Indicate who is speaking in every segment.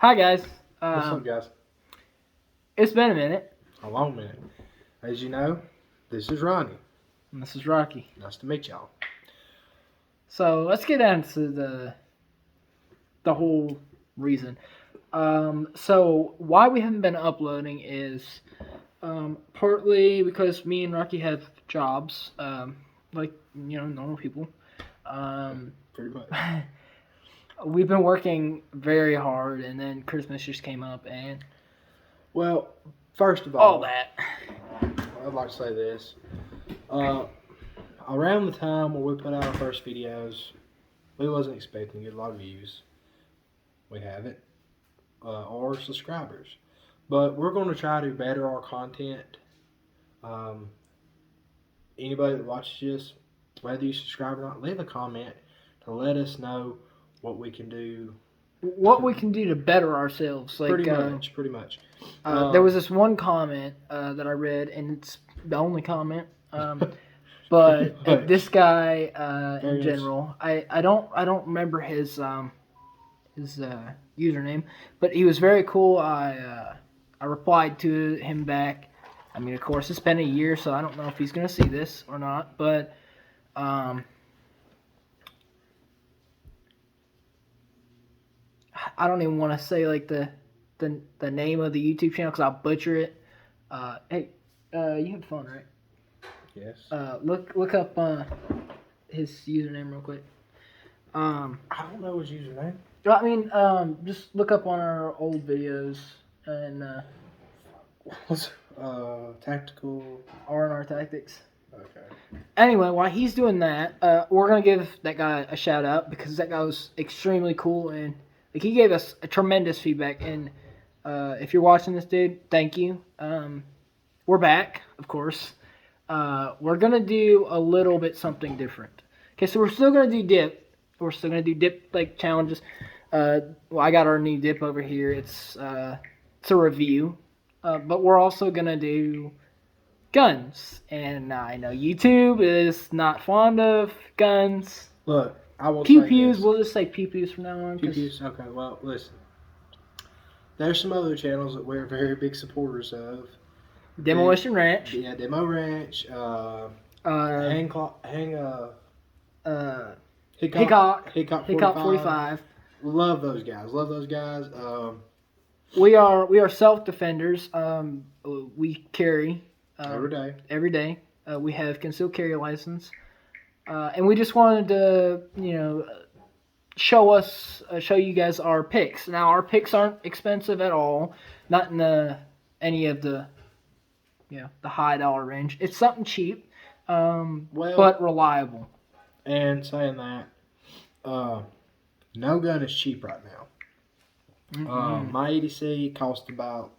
Speaker 1: Hi guys.
Speaker 2: What's up, guys?
Speaker 1: It's been a minute.
Speaker 2: A long minute. As you know, this is Ronnie.
Speaker 1: And this is Rocky.
Speaker 2: Nice to meet y'all.
Speaker 1: So let's get down to the whole reason. So why we haven't been uploading is partly because me and Rocky have jobs, like normal people.
Speaker 2: Pretty much.
Speaker 1: We've been working very hard, and then Christmas just came up, and
Speaker 2: Well, first of
Speaker 1: all that.
Speaker 2: I'd like to say this. Around the time when we put out our first videos, we wasn't expecting to get a lot of views. We haven't. Or subscribers. But we're going to try to better our content. Anybody that watches this, whether you subscribe or not, leave a comment to let us know what we can do.
Speaker 1: What we can do to better ourselves. Like,
Speaker 2: pretty much.
Speaker 1: There was this one comment that I read, and it's the only comment. But this guy in general, I don't remember his username, but he was very cool. I replied to him back. I mean, of course, it's been a year, so I don't know if he's gonna see this or not. But I don't even want to say like the name of the YouTube channel because I'll butcher it. Hey, you have phone, right?
Speaker 2: Yes.
Speaker 1: Look up his username real quick.
Speaker 2: I don't know his username.
Speaker 1: I mean, just look up on our old videos and
Speaker 2: What's tactical
Speaker 1: R&R Tactics.
Speaker 2: Okay.
Speaker 1: Anyway, while he's doing that, we're gonna give that guy a shout out because that guy was extremely cool and like he gave us a tremendous feedback. And if you're watching this, dude, thank you. We're back, of course. We're gonna do a little bit something different. Okay, so we're still gonna do dip. We're still gonna do dip like challenges. Well, I got our new dip over here. It's a review, but we're also gonna do guns. And I know YouTube is not fond of guns.
Speaker 2: Look, I will
Speaker 1: pew
Speaker 2: say
Speaker 1: pews.
Speaker 2: this.
Speaker 1: We'll just say pew pews from now on.
Speaker 2: Pew pews. Okay. Well, listen. There's some other channels that we're very big supporters of.
Speaker 1: Demolition Ranch.
Speaker 2: Yeah, Demo Ranch. Hickok
Speaker 1: 45.
Speaker 2: Love those guys.
Speaker 1: We are self defenders. We carry Every day. We have concealed carry license, and we just wanted to show you guys our picks. Now our picks aren't expensive at all, not in any of the the high dollar range. It's something cheap, but reliable.
Speaker 2: And saying that, no gun is cheap right now.
Speaker 1: Mm-hmm.
Speaker 2: My EDC cost about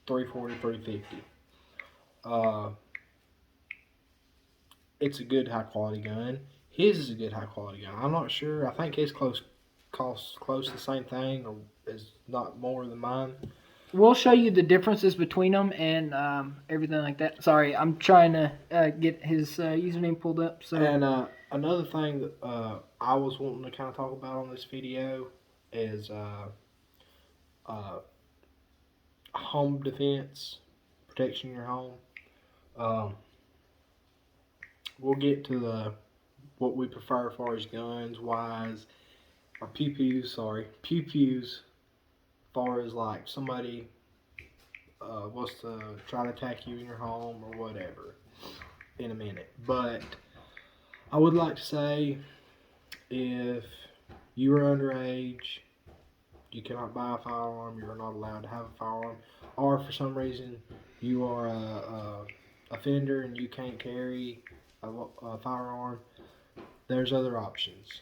Speaker 2: $340, $350. It's a good high quality gun. His is a good high quality gun. I'm not sure. I think his costs close to the same thing, or is not more than mine.
Speaker 1: We'll show you the differences between them and everything like that. Sorry, I'm trying to get his username pulled up. So.
Speaker 2: And another thing that I was wanting to kind of talk about on this video is home defense, protecting your home. We'll get to what we prefer as far as guns wise, or pew pews. As far as like somebody wants to try to attack you in your home or whatever in a minute. But I would like to say, if you are underage, you cannot buy a firearm, you are not allowed to have a firearm, or for some reason you are a offender and you can't carry a firearm, there's other options.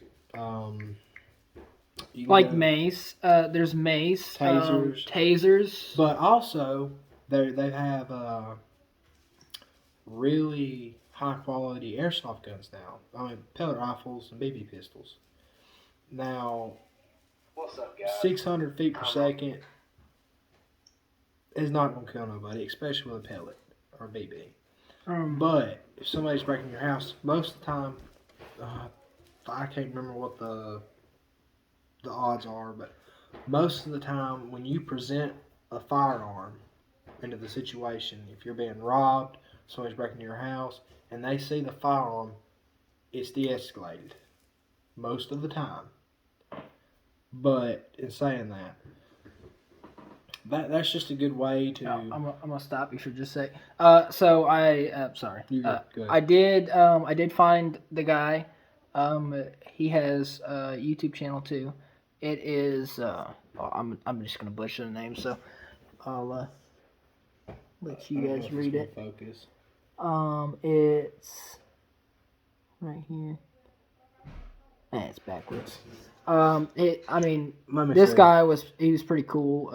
Speaker 1: Like mace, there's mace, tasers.
Speaker 2: But also, they have really high quality airsoft guns now. I mean, pellet rifles and BB pistols. Now,
Speaker 3: what's up, guys?
Speaker 2: 600 feet per second is not going to kill nobody, especially with a pellet or a BB. But if somebody's breaking your house, most of the time, I can't remember what the odds are, but most of the time when you present a firearm into the situation, if you're being robbed, someone's breaking into your house, and they see the firearm, it's de-escalated most of the time. But in saying that, that's just a good way to.
Speaker 1: No, I'm gonna stop you for just a sec. So sorry.
Speaker 2: You go ahead.
Speaker 1: I did find the guy. He has a YouTube channel too. It is. I'm just gonna butcher the name, so I'll let you guys read it.
Speaker 2: Focus.
Speaker 1: It's right here. It's backwards. I mean, this guy was pretty cool.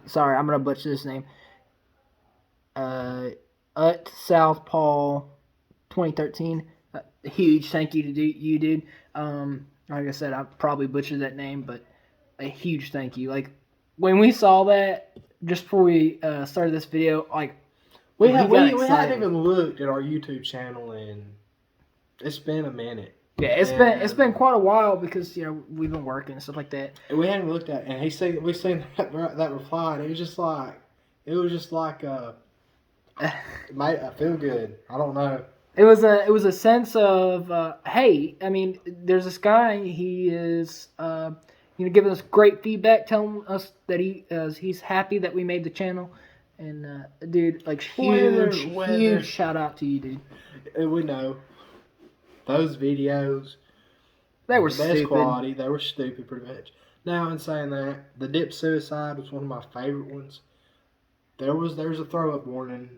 Speaker 1: Sorry, I'm gonna butcher this name. Southpaw 2013. Huge thank you to you, dude. Like I said, I probably butchered that name, but a huge thank you. Like when we saw that just before we started this video, like
Speaker 2: we haven't even looked at our YouTube channel, and it's been a minute.
Speaker 1: Yeah, it's been quite a while because we've been working and stuff like that.
Speaker 2: And we hadn't looked at it, and we seen that reply, and it was just like mate, I feel good. I don't know.
Speaker 1: It was a sense of hey, I mean, there's this guy. He is giving us great feedback, telling us that he's happy that we made the channel, and dude, like huge shout out to you, dude.
Speaker 2: And we know. Those videos,
Speaker 1: they were
Speaker 2: the best
Speaker 1: stupid.
Speaker 2: quality. They were stupid, pretty much. Now, in saying that, the dip suicide was one of my favorite ones. There's a throw up warning,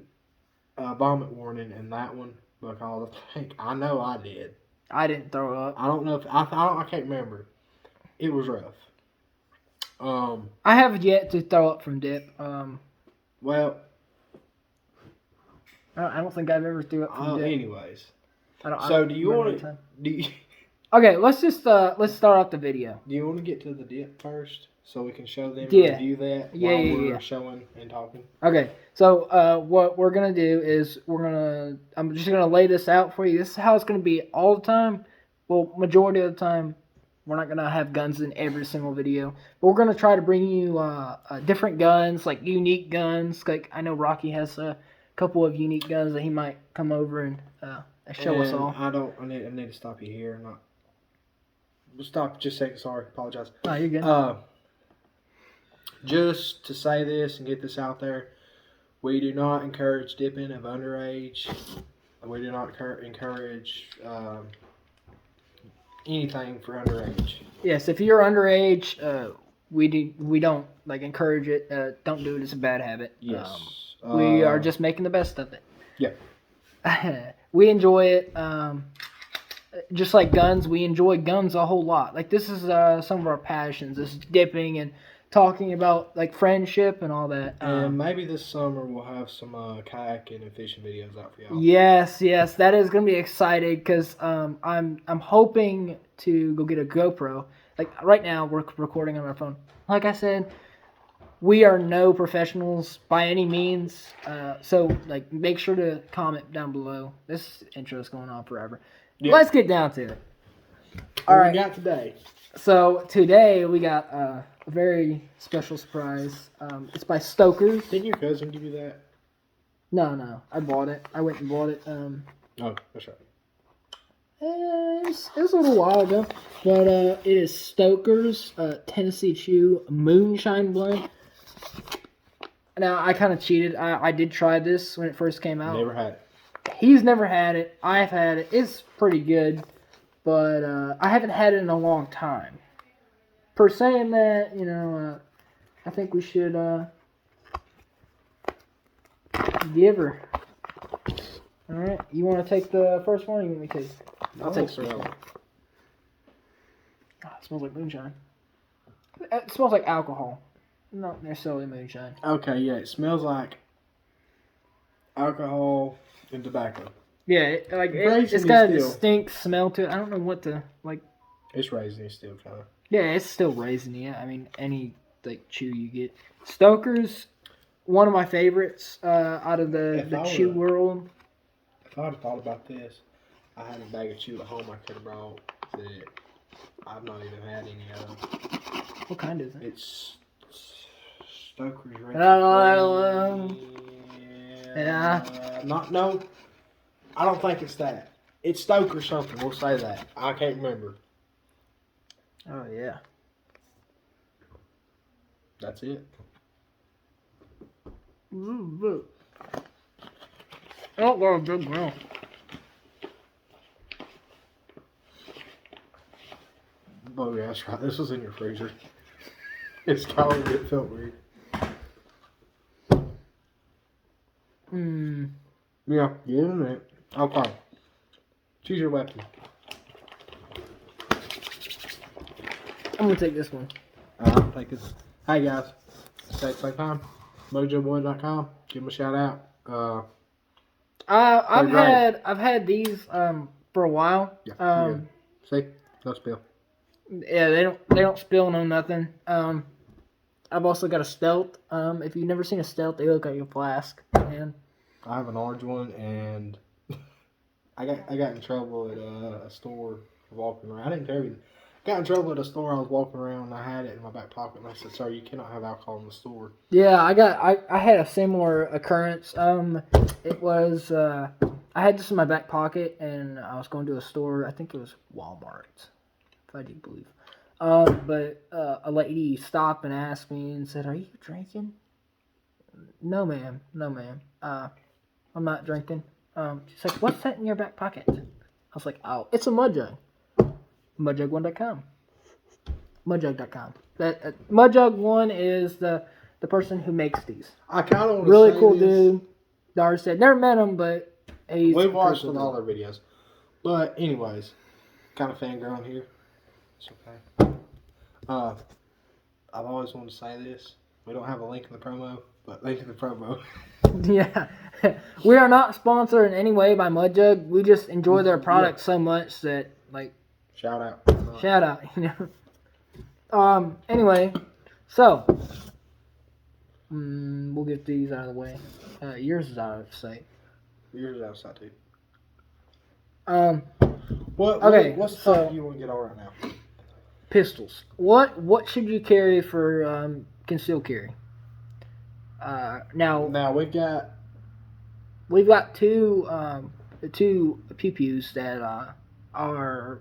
Speaker 2: vomit warning in that one because I know I did.
Speaker 1: I didn't throw up.
Speaker 2: I don't know if I can't remember. It was rough.
Speaker 1: I have yet to throw up from dip.
Speaker 2: Well,
Speaker 1: I don't think I've ever threw up from dip.
Speaker 2: Anyways. Do you want to?
Speaker 1: Okay, let's start off the video.
Speaker 2: Do you want to get to the dip first, so we can show them review that
Speaker 1: while
Speaker 2: we're showing and talking?
Speaker 1: Okay, so what we're gonna do is I'm just gonna lay this out for you. This is how it's gonna be all the time. Well, majority of the time, we're not gonna have guns in every single video, but we're gonna try to bring you different guns, like unique guns. Like I know Rocky has a couple of unique guns that he might come over and show us all.
Speaker 2: I need to stop you here. Stop just a second. Sorry, apologize.
Speaker 1: No, you're good.
Speaker 2: Just to say this and get this out there, we do not encourage dipping of underage. We do not encourage anything for underage.
Speaker 1: Yes, if you're underage, we don't encourage it. Don't do it. It's a bad habit.
Speaker 2: Yes.
Speaker 1: We are just making the best of it.
Speaker 2: Yeah.
Speaker 1: We enjoy it. Just like guns, we enjoy guns a whole lot. Like this is some of our passions. This is dipping and talking about like friendship and all that.
Speaker 2: And maybe this summer we'll have some kayaking and fishing videos out for y'all.
Speaker 1: Yes, that is gonna be exciting because I'm hoping to go get a GoPro. Like right now we're recording on our phone. Like I said, we are no professionals by any means. So like make sure to comment down below. This intro is going on forever. Yeah. Let's get down to it.
Speaker 2: All right. We got today.
Speaker 1: So today we got a very special surprise. It's by Stoker's.
Speaker 2: Didn't your cousin give you that?
Speaker 1: No. I bought it. I went and bought it.
Speaker 2: Oh, that's right.
Speaker 1: It was a little while ago. But it is Stoker's Tennessee Chew Moonshine Blend. Now, I kind of cheated. I did try this when it first came out.
Speaker 2: Never had it.
Speaker 1: He's never had it. I've had it. It's pretty good. But I haven't had it in a long time. Per saying that, I think we should give her. Alright, you want to take the first one or you want me to take? I'll take the first one. Oh, it smells like moonshine. It smells like alcohol. Not necessarily moonshine.
Speaker 2: Okay, yeah, it smells like alcohol and tobacco.
Speaker 1: Yeah, it's got a distinct smell to it. I don't know what to, like...
Speaker 2: It's raisiny still, kind of.
Speaker 1: Yeah, it's still raisiny. Yeah. I mean, any, chew you get. Stoker's, one of my favorites out of the chew world.
Speaker 2: If I'd have thought about this, I had a bag of chew at home I could have brought that I've not even had any of.
Speaker 1: What kind is it?
Speaker 2: It's Stoker's Red.
Speaker 1: Yeah.
Speaker 2: Not no. I don't think it's that. It's Stoker something. We'll say that. I can't remember.
Speaker 1: Oh yeah.
Speaker 2: That's it.
Speaker 1: Oh, well, good grill.
Speaker 2: Oh yeah, that's right. This was in your freezer. It's cold. It felt weird. Yeah, get in it. Okay. Choose your weapon.
Speaker 1: I'm gonna take this one.
Speaker 2: Take this. Hey guys, stay at the same time. MojoBoy.com. Give them a shout out.
Speaker 1: I've had these for a while.
Speaker 2: Yeah. You're good. See, no spill.
Speaker 1: Yeah, they don't spill no nothing. I've also got a stealth. If you've never seen a stealth, they look like a flask. And
Speaker 2: I have an orange one, and I got in trouble at a store walking around. I didn't tell you. Got in trouble at a store. I was walking around, and I had it in my back pocket, and I said, "Sir, you cannot have alcohol in the store."
Speaker 1: yeah, I had a similar occurrence. It was I had this in my back pocket, and I was going to a store. I think it was Walmart, if I do believe. But a lady stopped and asked me and said, "Are you drinking?" No, ma'am. No, ma'am. I'm not drinking. She's like, "What's that in your back pocket?" I was like, "Oh, it's a mud jug. Mudjug1.com. Mudjug.com. That Mudjug1 is the person who makes these.
Speaker 2: I kind of want to
Speaker 1: Really
Speaker 2: say
Speaker 1: cool
Speaker 2: this.
Speaker 1: dude. Dar said, never met him, but he's
Speaker 2: We've watched
Speaker 1: cool
Speaker 2: all
Speaker 1: dude.
Speaker 2: their videos. But anyways, kind of fangirling here. It's okay. I've always wanted to say this. We don't have a link in the promo, but link in the promo.
Speaker 1: Yeah. We are not sponsored in any way by Mudjug. We just enjoy their product so much that, like,
Speaker 2: Shout out.
Speaker 1: shout out, you know. Anyway, so we'll get these out of the way. Yours is out of sight.
Speaker 2: Yours outside too. What's
Speaker 1: so
Speaker 2: something you want to get on right now?
Speaker 1: pistols. What should you carry for concealed carry? Now
Speaker 2: we've got
Speaker 1: two pew-pews that are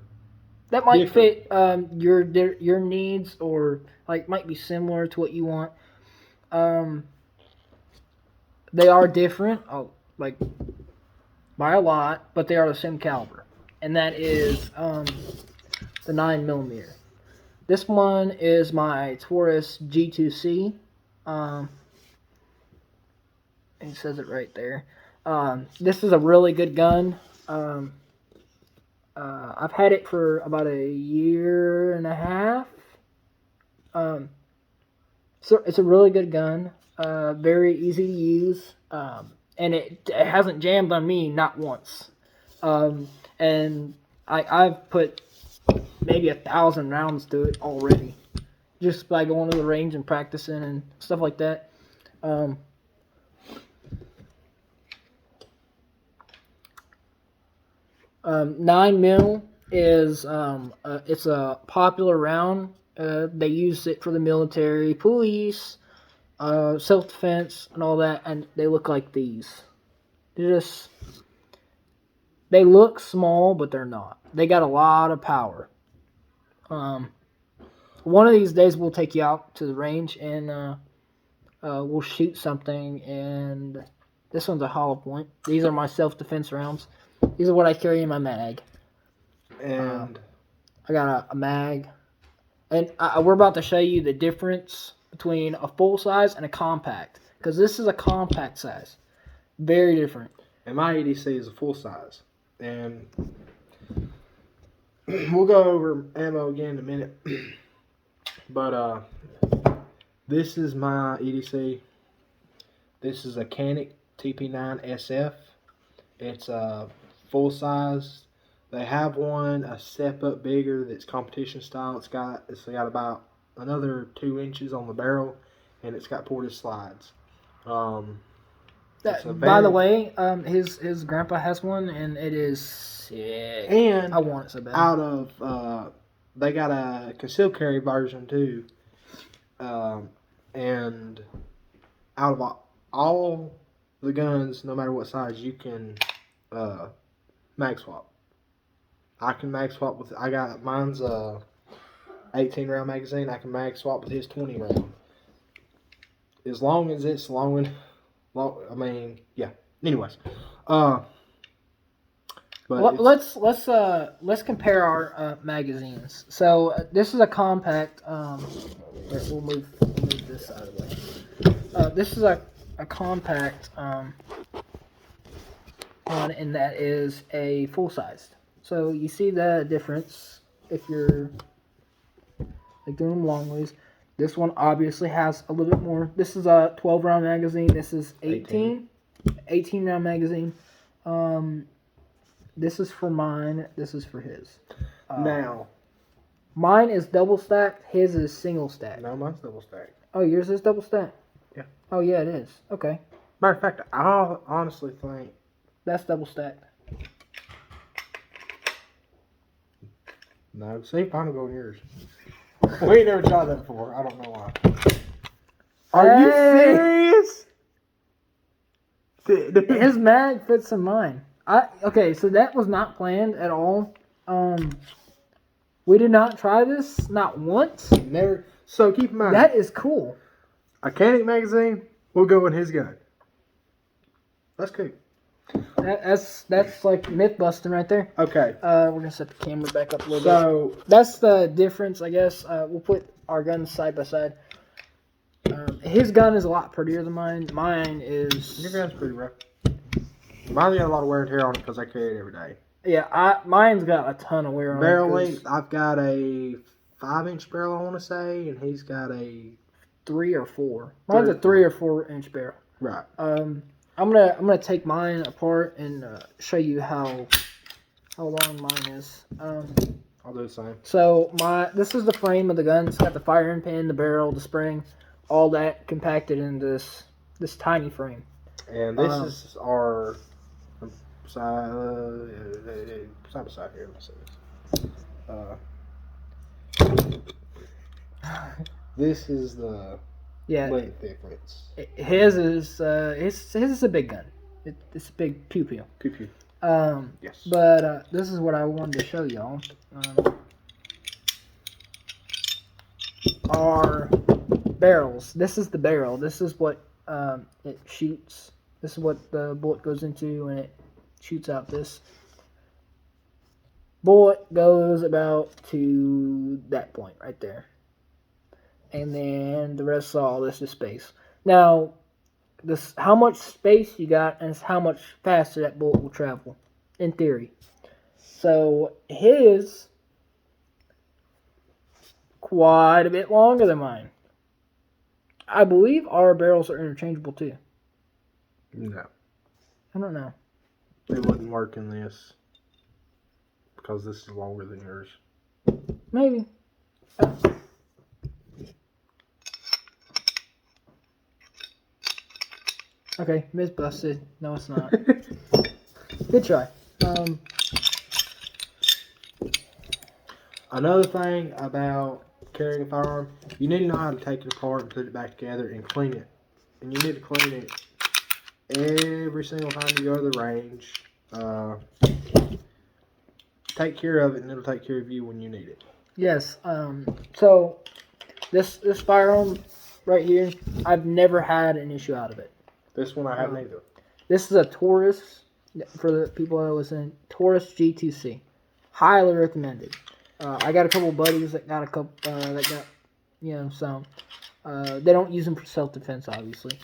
Speaker 1: that might
Speaker 2: different.
Speaker 1: fit your needs, or like might be similar to what you want. They are different, like by a lot, but they are the same caliber, and that is the 9mm. This one is my Taurus G2C. It says it right there. This is a really good gun. I've had it for about a year and a half. So it's a really good gun. Very easy to use. And it hasn't jammed on me, not once. And I've put maybe 1,000 rounds to it already, just by going to the range and practicing and stuff like that. 9mm is it's a popular round. They use it for the military, police, self-defense, and all that. And they look like these. They look small, but they're not. They got a lot of power. One of these days we'll take you out to the range and we'll shoot something. And this one's a hollow point. These are my self-defense rounds. These are what I carry in my mag.
Speaker 2: And
Speaker 1: I got a mag. And we're about to show you the difference between a full size and a compact. Because this is a compact size. Very different.
Speaker 2: And my EDC is a full size. And we'll go over ammo again in a minute. But this is my EDC. This is a Canic TP9SF. It's a full size. They have one a step up bigger that's competition style. It's got about another 2 inches on the barrel, and it's got ported slides.
Speaker 1: By the way, his grandpa has one, and it is sick.
Speaker 2: And
Speaker 1: I want it so bad.
Speaker 2: They got a concealed carry version too, And out of all the guns, no matter what size, you can mag swap. I can mag swap with. I got mine's 18 round magazine. I can mag swap with his 20 round. As long as it's long. I mean, yeah. Anyways, but
Speaker 1: Let's compare our magazines. So this is a compact. We'll move this out of the way. This is a compact one, and that is a full sized. So you see the difference if you're like doing them long ways. This one obviously has a little bit more. This is a 12 round magazine. This is 18 round magazine. This is for mine. This is for his.
Speaker 2: Now,
Speaker 1: mine is double stacked. His is single stacked.
Speaker 2: No, mine's double stacked.
Speaker 1: Oh, yours is double stacked?
Speaker 2: Yeah.
Speaker 1: Oh, yeah, it is. Okay.
Speaker 2: Matter of fact, I honestly think
Speaker 1: that's double stacked.
Speaker 2: No, see, mine will go in yours. We ain't never tried that before. I don't know why. Are you serious?
Speaker 1: His mag fits in mine. Okay, so that was not planned at all. We did not try this, not once.
Speaker 2: Never. So keep in mind,
Speaker 1: that is cool.
Speaker 2: A Canic magazine will go in his gun. That's cool.
Speaker 1: That's like myth busting right there.
Speaker 2: Okay.
Speaker 1: We're gonna set the camera back up a little bit. That's the difference, I guess. We'll put our guns side by side. His gun is a lot prettier than mine. Mine is.
Speaker 2: Your gun's pretty rough. Mine's got a lot of wear and tear on it because I carry it every day.
Speaker 1: Yeah, mine's got a ton of wear on it.
Speaker 2: Barrel length, I've got a 5-inch barrel, I want to say, and he's got a
Speaker 1: 3 or 4. Mine's a 3 or 4 inch barrel.
Speaker 2: Right.
Speaker 1: I'm gonna take mine apart and show you how long mine is.
Speaker 2: I'll do the same.
Speaker 1: So this is the frame of the gun. It's got the firing pin, the barrel, the spring, all that compacted in this tiny frame.
Speaker 2: And this is our side by side here. Let's see this. This is the length difference.
Speaker 1: His is a big gun. It's a big pew pew.
Speaker 2: Pew pew.
Speaker 1: Yes. But this is what I wanted to show y'all. Our barrels. This is the barrel. This is what it shoots. This is what the bullet goes into, and it shoots out this. Bullet goes about to that point right there. And then the rest of all this is space. Now, this how much space you got and how much faster that bullet will travel, in theory. So his quite a bit longer than mine. I believe our barrels are interchangeable too.
Speaker 2: No.
Speaker 1: I don't know.
Speaker 2: It wouldn't work in this because this is longer than yours.
Speaker 1: Maybe. Okay, myth busted. No, it's not. Good try.
Speaker 2: Another thing about carrying a firearm, you need to know how to take it apart and put it back together and clean it. And you need to clean it every single time you go to the range. Take care of it, and it'll take care of you when you need it.
Speaker 1: Yes. So this firearm right here, I've never had an issue out of it.
Speaker 2: This one I haven't either.
Speaker 1: This is a Taurus, for the people that listen, Taurus G2C. Highly recommended. I got a couple of buddies that got some. They don't use them for self-defense, obviously,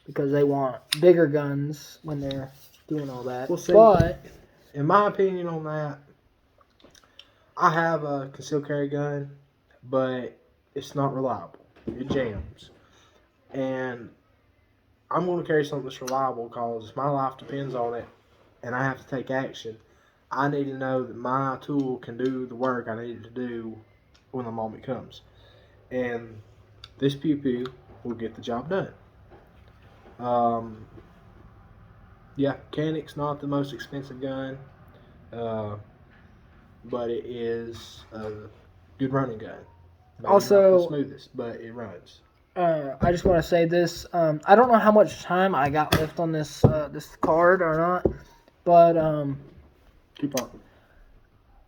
Speaker 1: because they want bigger guns when they're doing all that.
Speaker 2: Well, see,
Speaker 1: but
Speaker 2: in my opinion on that, I have a concealed carry gun, but it's not reliable. It jams. And I'm going to carry something that's reliable because my life depends on it and I have to take action. I need to know that my tool can do the work I need it to do when the moment comes. And this pew pew will get the job done. Yeah, Canic's not the most expensive gun, but it is a good running gun. Maybe not the
Speaker 1: Also,
Speaker 2: smoothest, but it runs.
Speaker 1: I just want to say this. I don't know how much time I got left on this card or not, but
Speaker 2: 2-part.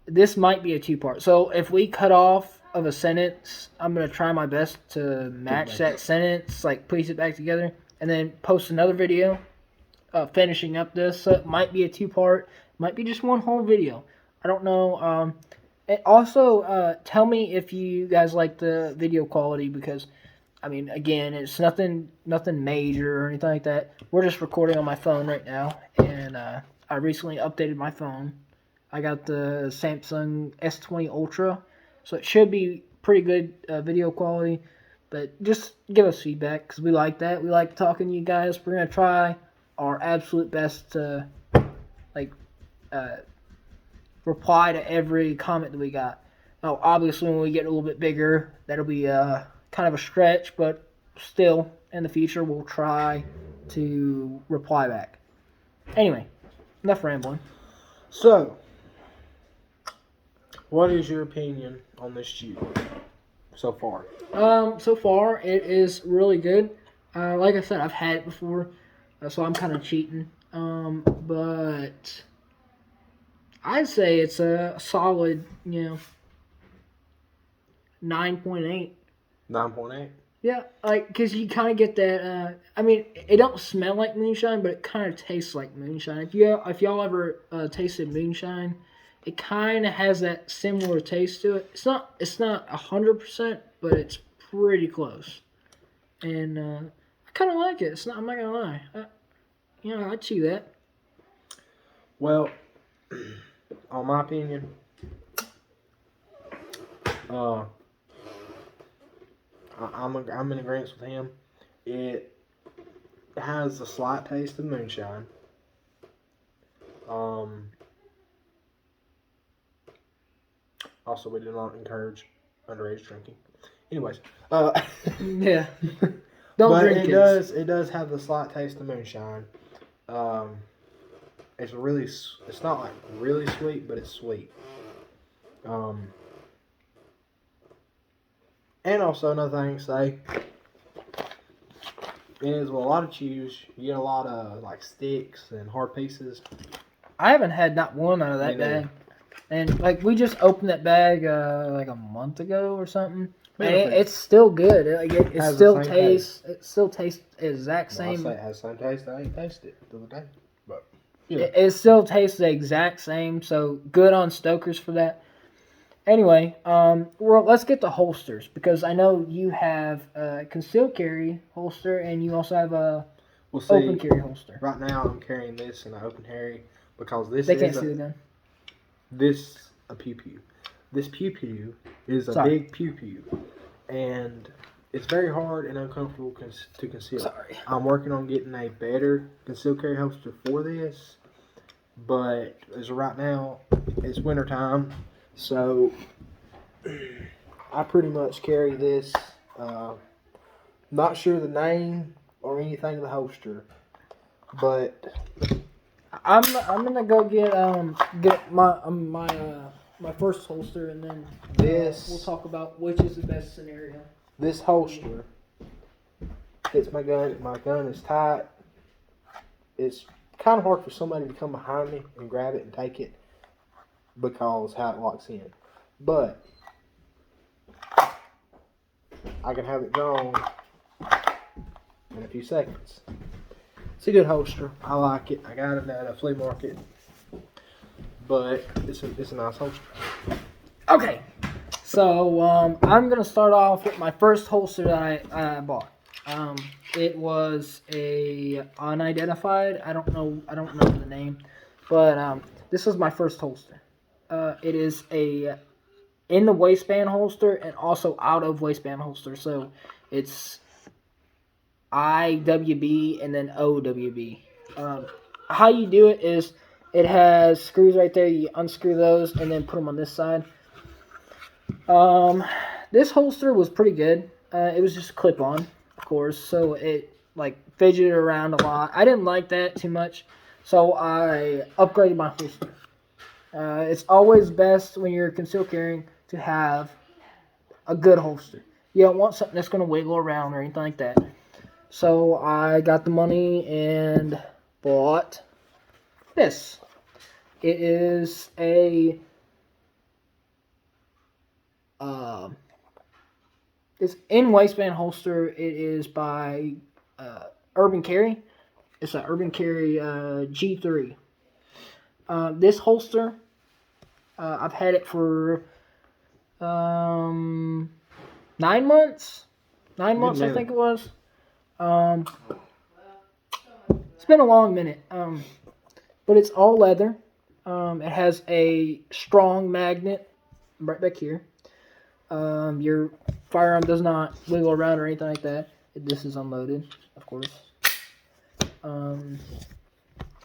Speaker 1: this might be a two-part. So if we cut off of a sentence, I'm gonna try my best to match that sentence, like piece it back together, and then post another video, finishing up this. So it might be a two-part, might be just one whole video. I don't know. And also, tell me if you guys like the video quality, because I mean, again, it's nothing major or anything like that. We're just recording on my phone right now, and I recently updated my phone. I got the Samsung S20 Ultra, so it should be pretty good video quality. But just give us feedback, because we like that. We like talking to you guys. We're gonna try our absolute best to like reply to every comment that we got. Now, obviously, when we get a little bit bigger, that'll be kind of a stretch, but still, in the future, we'll try to reply back. Anyway, enough rambling.
Speaker 2: So, what is your opinion on this chew so far?
Speaker 1: So far, it is really good. Like I said, I've had it before, so I'm kind of cheating. But I'd say it's a solid, 9.8.
Speaker 2: 9.8?
Speaker 1: Yeah, like, because you kind of get that, I mean, it don't smell like moonshine, but it kind of tastes like moonshine. If y'all ever tasted moonshine, it kind of has that similar taste to it. It's not 100%, but it's pretty close. And I kind of like it. I'm not gonna lie. I'd chew that.
Speaker 2: Well, on my opinion, I'm in agreement with him. It has a slight taste of moonshine. Also, we do not encourage underage drinking. Anyways,
Speaker 1: Yeah. Don't
Speaker 2: but
Speaker 1: drink it.
Speaker 2: it does have the slight taste of moonshine. It's not like really sweet, but it's sweet. And also another thing to say is with a lot of chews, you get a lot of like sticks and hard pieces.
Speaker 1: I haven't had not one out of that bag. And like we just opened that bag like a month ago or something. And it's still good. It still tastes. It still tastes exact same.
Speaker 2: I say it has the same taste. I ain't tasted it the other day, but
Speaker 1: it still tastes the exact same. So good on Stokers for that. Anyway, well, let's get to holsters, because I know you have a concealed carry holster and you also have a open carry holster.
Speaker 2: Right now, I'm carrying this in an open carry because this
Speaker 1: they can't see the gun.
Speaker 2: This a pew pew. This pew pew is a big pew pew, and it's very hard and uncomfortable to conceal.
Speaker 1: Sorry.
Speaker 2: I'm working on getting a better concealed carry holster for this, but as of right now, it's wintertime. So, I pretty much carry this, not sure the name or anything of the holster, but
Speaker 1: I'm gonna go get my my first holster, and then we'll talk about which is the best scenario.
Speaker 2: This holster fits my gun. My gun is tight. It's kind of hard for somebody to come behind me and grab it and take it, because how it locks in. But I can have it drawn in a few seconds. It's a good holster. I like it. I got it at a flea market. But it's a nice holster.
Speaker 1: Okay. So I'm gonna start off with my first holster that I bought. It was a unidentified. I don't know the name, but this was my first holster. It is a in the waistband holster and also out of waistband holster. So it's IWB and then OWB. How you do it is it has screws right there. You unscrew those and then put them on this side. This holster was pretty good. It was just clip on, of course, so it like fidgeted around a lot. I didn't like that too much, so I upgraded my holster. It's always best when you're concealed carrying to have a good holster. You don't want something that's going to wiggle around or anything like that. So I got the money and bought this. It is a it's in waistband holster. It is by Urban Carry. It's an Urban Carry G3. This holster, I've had it for 9 months. 9 months, I think it was. It's been a long minute. But it's all leather. It has a strong magnet right back here. Your firearm does not wiggle around or anything like that. This is unloaded, of course.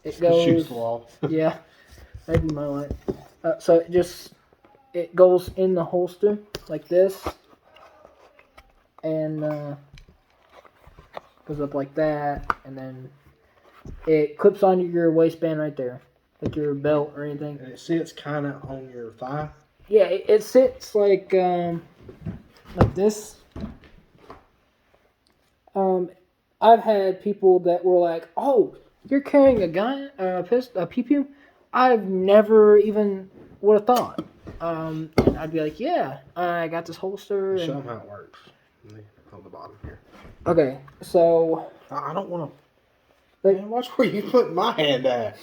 Speaker 1: It goes.
Speaker 2: Shoots the wall.
Speaker 1: Yeah, that'd be my light. So it goes in the holster like this, and goes up like that, and then it clips onto your waistband right there, like your belt or anything.
Speaker 2: And it sits kind of on your thigh.
Speaker 1: Yeah, it sits like this. I've had people that were like, "Oh, you're carrying a gun, a pew pew." I've never even would have thought. And I'd be like, "Yeah, I got this holster."
Speaker 2: Show them how it works. On the bottom here.
Speaker 1: Okay, so
Speaker 2: I don't want to. Man, watch where you put my hand at.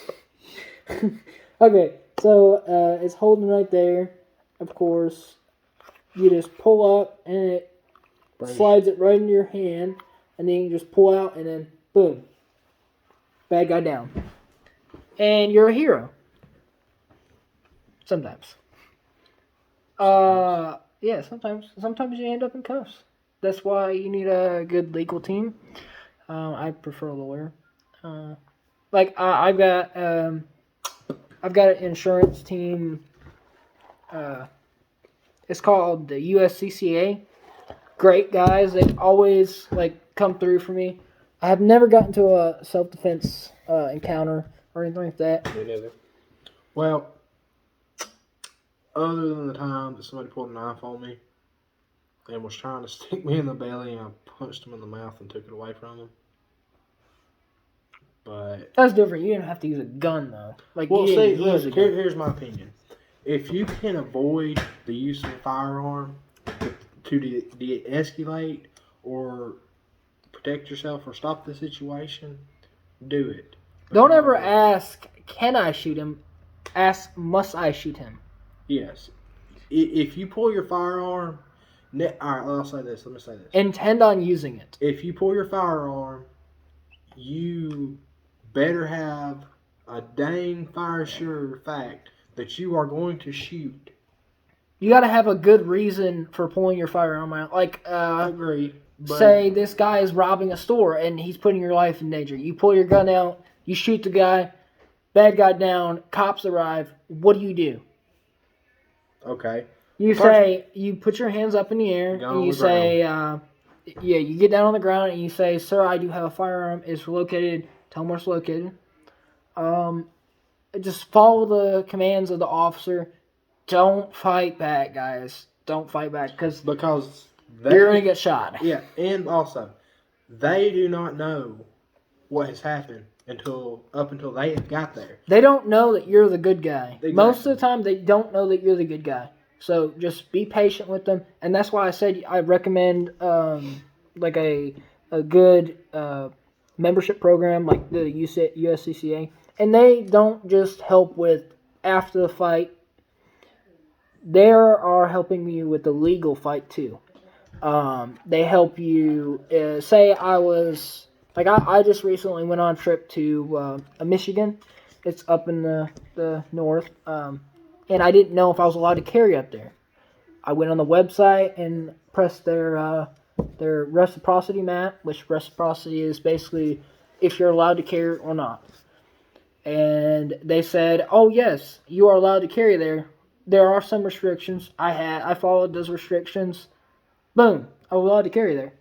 Speaker 1: Okay, so it's holding right there. Of course, you just pull up and it slides it right into your hand, and then you just pull out and then boom, bad guy down, and you're a hero. Sometimes. Yeah, sometimes you end up in cuffs. That's why you need a good legal team. I prefer a lawyer. I've got an insurance team. It's called the USCCA. Great guys. They always come through for me. I have never gotten to a self-defense encounter or anything like that.
Speaker 2: Me neither. Well, other than the time that somebody pulled a knife on me and was trying to stick me in the belly, and I punched him in the mouth and took it away from him. But
Speaker 1: that's different. You didn't have to use a gun though.
Speaker 2: Here's my opinion. If you can avoid the use of a firearm to de-escalate or protect yourself or stop the situation, do it. But
Speaker 1: don't ever ask, "Can I shoot him?" Ask, "Must I shoot him?"
Speaker 2: Yes. If you pull your firearm, all right, I'll say this. Let me say this.
Speaker 1: Intend on using it.
Speaker 2: If you pull your firearm, you better have a dang fire sure fact that you are going to shoot.
Speaker 1: You got to have a good reason for pulling your firearm out.
Speaker 2: Agree.
Speaker 1: Say this guy is robbing a store and he's putting your life in danger. You pull your gun out, you shoot the guy, bad guy down, cops arrive. What do?
Speaker 2: Okay.
Speaker 1: You put your hands up in the air and you say, you get down on the ground and you say, "Sir, I do have a firearm. It's located." Tell them where it's located. Just follow the commands of the officer. Don't fight back, guys. Don't fight back because you're going to get shot.
Speaker 2: Yeah, and also, they do not know what has happened until they have got there.
Speaker 1: They don't know that you're the good guy.
Speaker 2: Exactly.
Speaker 1: Most of the time, they don't know that you're the good guy. So just be patient with them, and that's why I said I recommend a good membership program like the USCCA, and they don't just help with after the fight. They are helping you with the legal fight too. They help you. Say I just recently went on a trip to Michigan. It's up in the north. And I didn't know if I was allowed to carry up there. I went on the website and pressed their reciprocity map, which reciprocity is basically if you're allowed to carry it or not. And they said, "Oh yes, you are allowed to carry there. There are some restrictions." I followed those restrictions. Boom, I was allowed to carry there.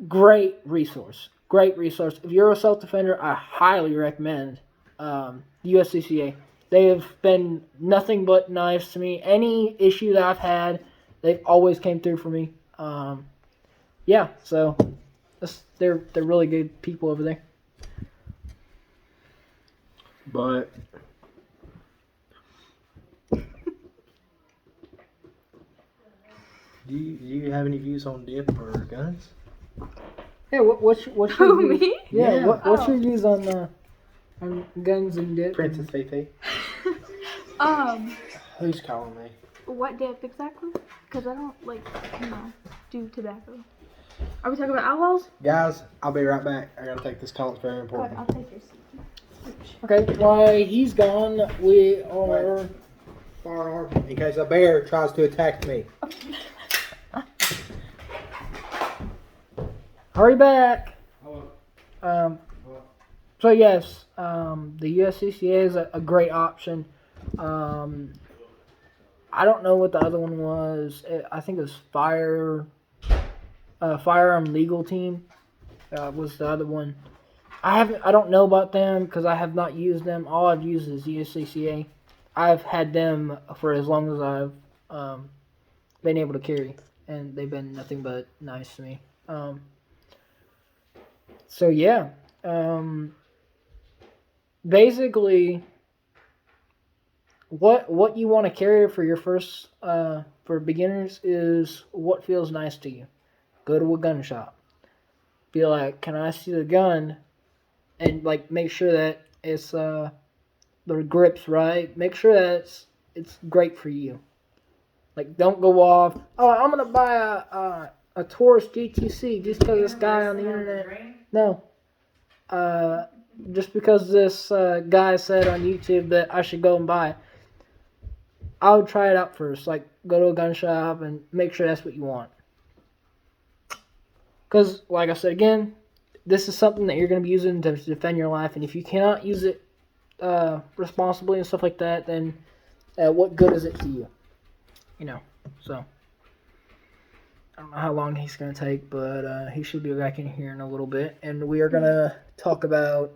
Speaker 1: Great resource. If you're a self-defender, I highly recommend USCCA. They have been nothing but nice to me. Any issue that I've had, they've always came through for me. Yeah, so they're really good people over there.
Speaker 2: But do you have any views on dip or guns?
Speaker 1: Hey, what's your
Speaker 3: Who,
Speaker 1: views?
Speaker 3: me?
Speaker 1: Yeah,
Speaker 2: Yeah.
Speaker 1: what's your views on guns and dip?
Speaker 2: Princess Fifi. Who's calling me?
Speaker 3: What dip exactly? Because I don't do tobacco. Are we talking about outlaws?
Speaker 2: Guys, I'll be right back. I gotta take this call. It's very
Speaker 3: Go ahead,
Speaker 2: important.
Speaker 3: I'll take your seat.
Speaker 1: Okay, while he's gone, we are.
Speaker 2: Firearm in case a bear tries to attack me.
Speaker 1: Hurry back.
Speaker 2: Hello.
Speaker 1: So yes, the USCCA is a great option. I don't know what the other one was. I think it was firearm legal team was the other one. I don't know about them because I have not used them. All I've used is USCCA. I've had them for as long as I've been able to carry, and they've been nothing but nice to me. So yeah, basically, what you want to carry for your first for beginners is what feels nice to you. Go to a gun shop. Be like, can I see the gun? And like make sure that it's the grip's right. Make sure that it's great for you. Like don't go off. Oh, I'm gonna buy a Taurus GTC just because this guy on the internet. No. Just because this guy said on YouTube that I should go and buy it. I would try it out first. Like go to a gun shop and make sure that's what you want. Because, like I said again, this is something that you're going to be using to defend your life, and if you cannot use it responsibly and stuff like that, then what good is it to you? You know, so I don't know how long he's going to take, but he should be back in here in a little bit, and we are going to talk about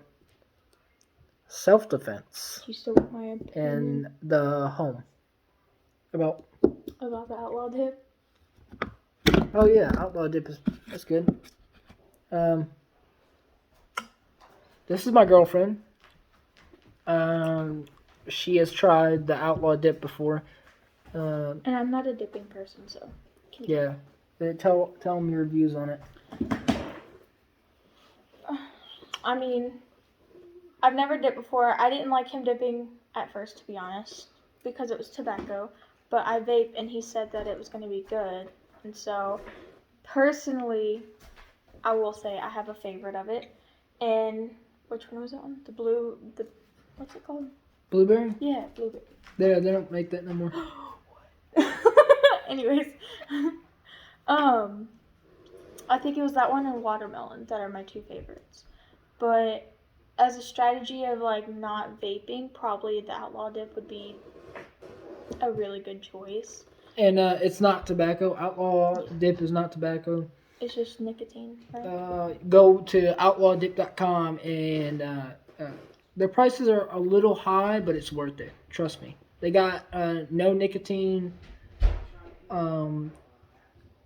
Speaker 1: self-defense
Speaker 3: You still want my opinion
Speaker 1: in the home.
Speaker 3: about the outlaw dip?
Speaker 1: Oh yeah, outlaw dip that's good. This is my girlfriend. She has tried the outlaw dip before.
Speaker 3: And I'm not a dipping person, so.
Speaker 1: Yeah. Tell them your views on it.
Speaker 3: I mean, I've never dipped before. I didn't like him dipping at first, to be honest, because it was tobacco. But I vape, and he said that it was going to be good. And so, personally, I will say I have a favorite of it. And which one was that one? What's it called?
Speaker 1: Blueberry?
Speaker 3: Yeah, blueberry.
Speaker 1: They don't make that no more.
Speaker 3: Anyways, I think it was that one and watermelon that are my two favorites. But as a strategy of like not vaping, probably the outlaw dip would be a really good choice.
Speaker 1: And it's not tobacco. Outlaw dip is not tobacco.
Speaker 3: It's just nicotine, right?
Speaker 1: Go to outlawdip.com and their prices are a little high, but it's worth it. Trust me. They got no nicotine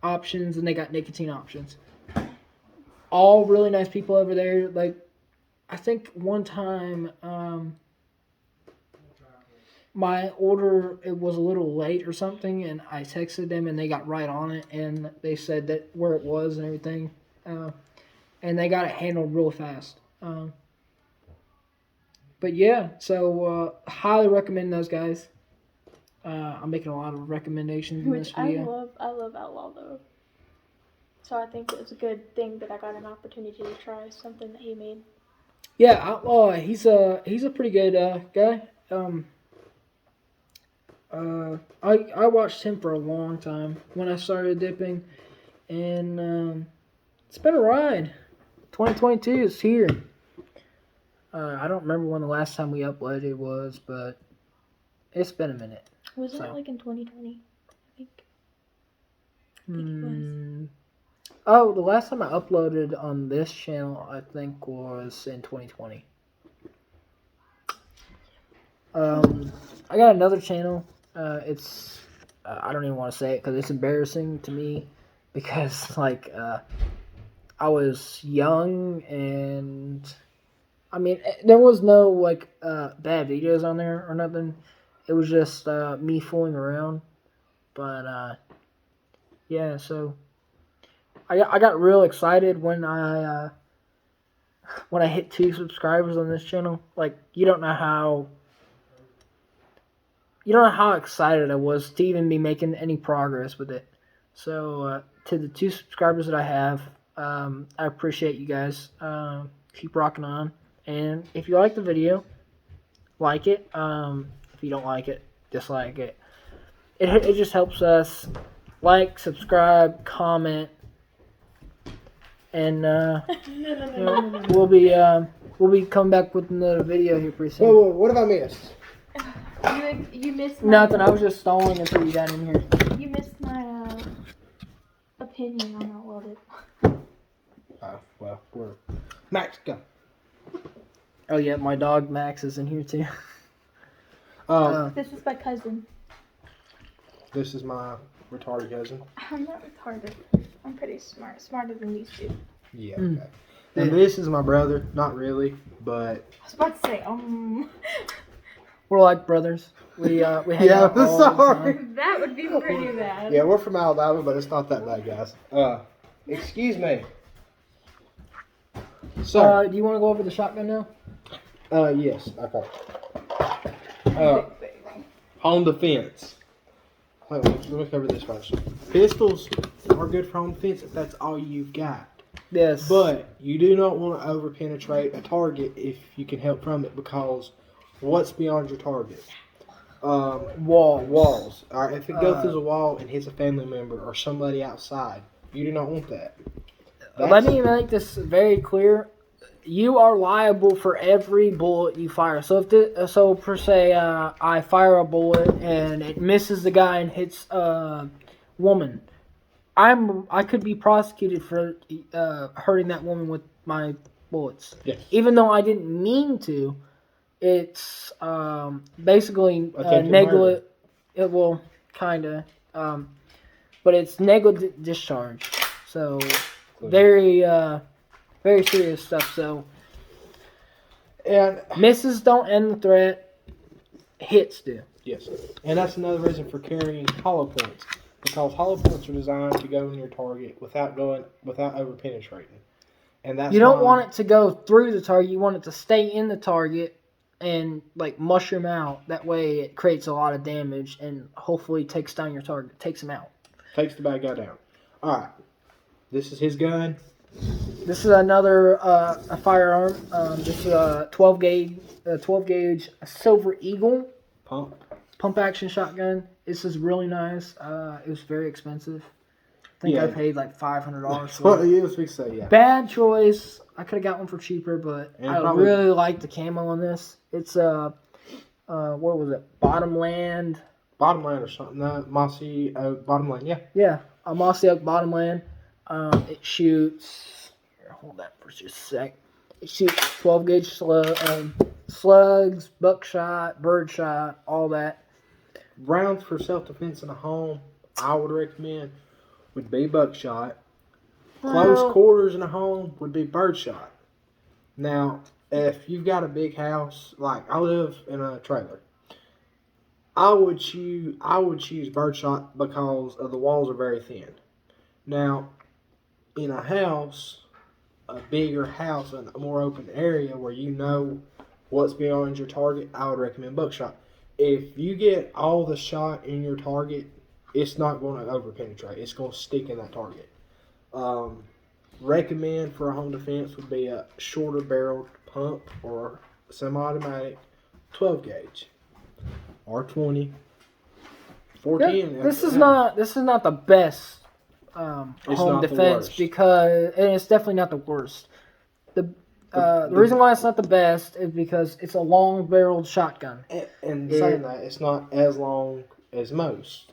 Speaker 1: options, and they got nicotine options. All really nice people over there. Like, I think one time my order it was a little late or something, and I texted them, and they got right on it, and they said that where it was and everything, and they got it handled real fast. But yeah, so highly recommend those guys. I'm making a lot of recommendations in this video.
Speaker 3: I love Outlaw though. So I think it was a good thing that I got an opportunity to try something that he made.
Speaker 1: Yeah, Outlaw, he's a pretty good guy. I watched him for a long time when I started dipping, and it's been a ride. 2022 is here. I don't remember when the last time we uploaded was, but it's been a minute.
Speaker 3: Was that like in 2020? I think it was.
Speaker 1: Oh, the last time I uploaded on this channel, I think, was in 2020. I got another channel. It's I don't even want to say it because it's embarrassing to me because like I was young and I mean there was no like bad videos on there or nothing. It was just me fooling around. But yeah, so I got real excited when I hit 2 subscribers on this channel. Like you don't know how excited I was to even be making any progress with it. So to the 2 subscribers that I have, I appreciate you guys. Keep rocking on, and if you like the video, like it. If you don't like it, dislike it. It just helps us. Like, subscribe, comment, and we'll be coming back with another video here pretty soon.
Speaker 2: Whoa, what have I missed?
Speaker 3: You missed my,
Speaker 1: Nothing. I was just stalling until you got in here.
Speaker 3: You missed my opinion on Outloaded.
Speaker 2: Well, we're Max, go.
Speaker 1: Oh yeah, my dog Max is in here too.
Speaker 3: This is my cousin.
Speaker 2: This is my retarded cousin.
Speaker 3: I'm not retarded. I'm pretty smart. Smarter than these two.
Speaker 2: Yeah, okay. And this is my brother. Not really, but
Speaker 3: I was about to say,
Speaker 1: We're like brothers. We hang
Speaker 2: yeah,
Speaker 1: out all the
Speaker 2: sorry.
Speaker 1: time.
Speaker 3: that would be pretty bad.
Speaker 2: Yeah, we're from Alabama, but it's not that bad, guys. Excuse me. Sir.
Speaker 1: Do you want to go over the shotgun now?
Speaker 2: Yes, okay. Home defense. Wait, let me cover this first. Pistols are good for home defense if that's all you've got.
Speaker 1: Yes.
Speaker 2: But you do not want to over penetrate a target if you can help from it, because what's beyond your target? Walls. All right, if it goes through the wall and hits a family member or somebody outside, you do not want that.
Speaker 1: Let me make this very clear. You are liable for every bullet you fire. So if per se, I fire a bullet and it misses the guy and hits a woman, I could be prosecuted for hurting that woman with my bullets.
Speaker 2: Yes.
Speaker 1: Even though I didn't mean to. It's basically negligent. Well, kinda, but it's negligent discharge. So very serious stuff. So,
Speaker 2: and
Speaker 1: misses don't end the threat. Hits do.
Speaker 2: Yes, and that's another reason for carrying hollow points, because hollow points are designed to go in your target without over penetrating, and that's
Speaker 1: you don't want it to go through the target. You want it to stay in the target and like mushroom out. That way, it creates a lot of damage and hopefully takes down your target. Takes him out.
Speaker 2: Takes the bad guy down. All right, this is his gun.
Speaker 1: This is another a firearm. This is a 12 gauge Silver Eagle pump action shotgun. This is really nice. It was very expensive. I think I paid like $500 for it.
Speaker 2: Yeah.
Speaker 1: Bad choice. I could have got one for cheaper, but I really like the camo on this. It's what was it? Bottomland
Speaker 2: or something. No, Mossy Bottomland. Yeah.
Speaker 1: Yeah, a Mossy Oak Bottomland. It shoots. Here, hold that for just a sec. It shoots 12 gauge slugs, buckshot, birdshot, all that.
Speaker 2: Rounds for self defense in a home, I would recommend, would be buckshot. Close quarters in a home would be birdshot. Now, if you've got a big house, like I live in a trailer, I would choose birdshot because the walls are very thin. Now, in a house, a bigger house, and a more open area where you know what's beyond your target, I would recommend buckshot. If you get all the shot in your target, it's not going to over penetrate. It's going to stick in that target. Recommend for a home defense would be a shorter barreled pump or semi-automatic 12 gauge or 20. 14.
Speaker 1: This is not the best home defense because, and it's definitely not the worst. The reason why it's not the best is because it's a long barreled shotgun.
Speaker 2: And saying that, it's not as long as most.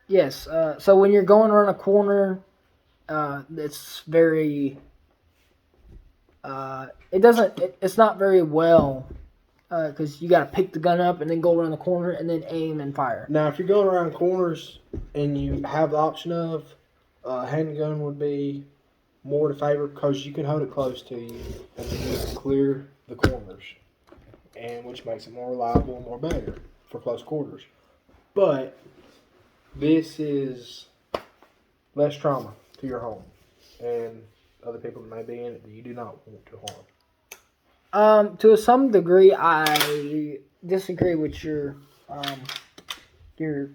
Speaker 1: Yes. So when you're going around a corner, it's very. It's not very well because you got to pick the gun up and then go around the corner and then aim and fire.
Speaker 2: Now, if you're going around corners and you have the option of handgun, would be more to favor because you can hold it close to you and then you can clear the corners, and which makes it more reliable and more better for close quarters. But this is less trauma to your home and other people that may be in it that you do not want to harm.
Speaker 1: To some degree, I disagree with your the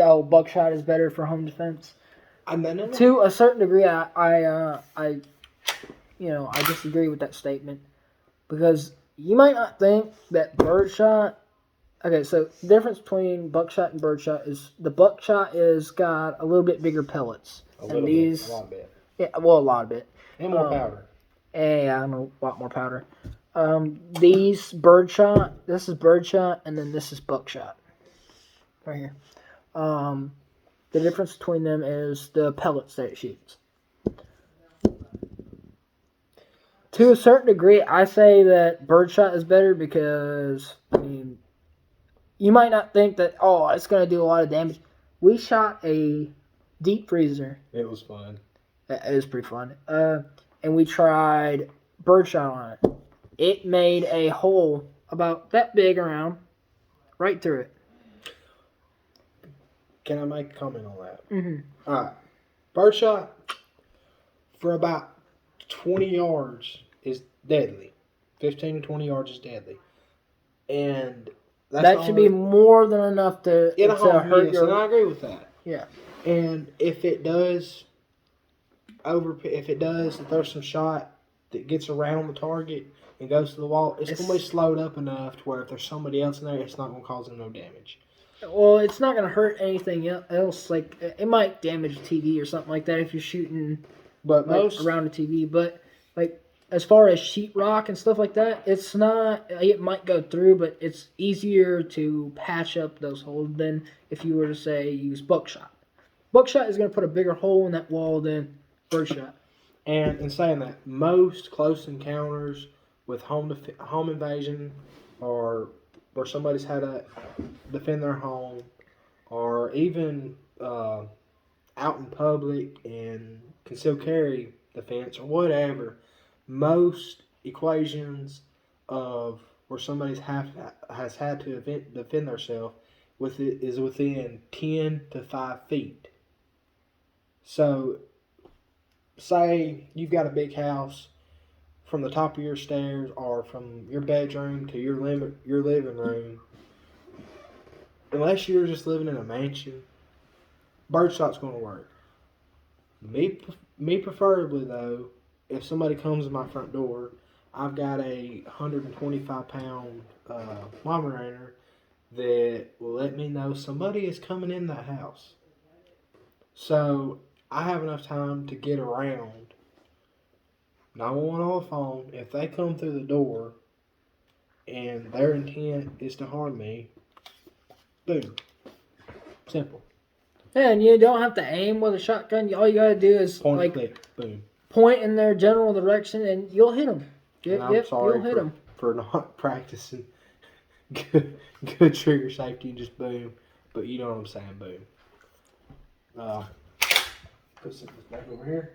Speaker 1: whole buckshot is better for home defense.
Speaker 2: No.
Speaker 1: To a certain degree, I disagree with that statement because you might not think that birdshot. Okay, so the difference between buckshot and birdshot is the buckshot is got a little bit bigger pellets,
Speaker 2: A lot bit.
Speaker 1: Yeah, well, a lot of it.
Speaker 2: And more powder.
Speaker 1: Yeah, I'm a lot more powder. These birdshot, this is birdshot, and then this is buckshot. Right here. The difference between them is the pellets that it shoots. To a certain degree, I say that birdshot is better because, I mean, you might not think that, oh, it's going to do a lot of damage. We shot a deep freezer.
Speaker 2: It was fun.
Speaker 1: It was pretty fun. And we tried birdshot on it. It made a hole about that big around, right through it.
Speaker 2: Can I make a comment on that?
Speaker 1: Mm-hmm.
Speaker 2: All right. Birdshot for about 20 yards is deadly. 15 to 20 yards is deadly. And
Speaker 1: that should be more than enough to hurt
Speaker 2: your... And I agree with that.
Speaker 1: Yeah.
Speaker 2: And if it does, if there's some shot that gets around the target and goes to the wall, it's going to be slowed up enough to where if there's somebody else in there, it's not going to cause them no damage.
Speaker 1: Well, it's not going to hurt anything else. Like, it might damage the TV or something like that if you're shooting around the TV. But, like, as far as sheetrock and stuff like that, it's not... It might go through, but it's easier to patch up those holes than if you were to, say, use buckshot. Buckshot is going to put a bigger hole in that wall than birdshot.
Speaker 2: And in saying that, most close encounters with home invasion or where somebody's had to defend their home, or even out in public and concealed carry defense or whatever, most equations of where somebody's has had to defend themselves is within 10 to 5 feet. So, say you've got a big house, from the top of your stairs or from your bedroom to your living room, unless you're just living in a mansion, birdshot's going to work. Me preferably though, if somebody comes to my front door, I've got a 125-pound pomerator that will let me know somebody is coming in that house. So I have enough time to get around. 911 on the phone. If they come through the door and their intent is to harm me, boom. Simple.
Speaker 1: Yeah, and you don't have to aim with a shotgun. All you gotta do is
Speaker 2: boom.
Speaker 1: Point in their general direction, and you'll hit them.
Speaker 2: I'm sorry
Speaker 1: you'll hit them
Speaker 2: for not practicing good trigger safety and just boom. But you know what I'm saying, boom. Let's set this back over here.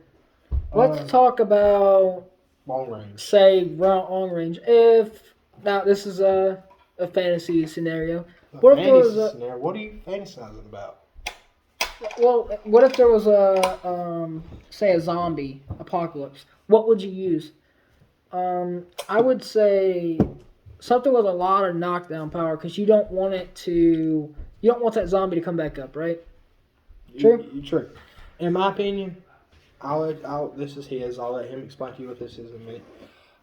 Speaker 1: Let's talk about
Speaker 2: long range.
Speaker 1: Say long range. Now this is a fantasy scenario.
Speaker 2: What are you fantasizing about?
Speaker 1: Well, what if there was say a zombie apocalypse? What would you use? I would say something with a lot of knockdown power because you don't want that zombie to come back up, right? True.
Speaker 2: True. In my opinion, this is his. I'll let him explain to you what this is in a minute.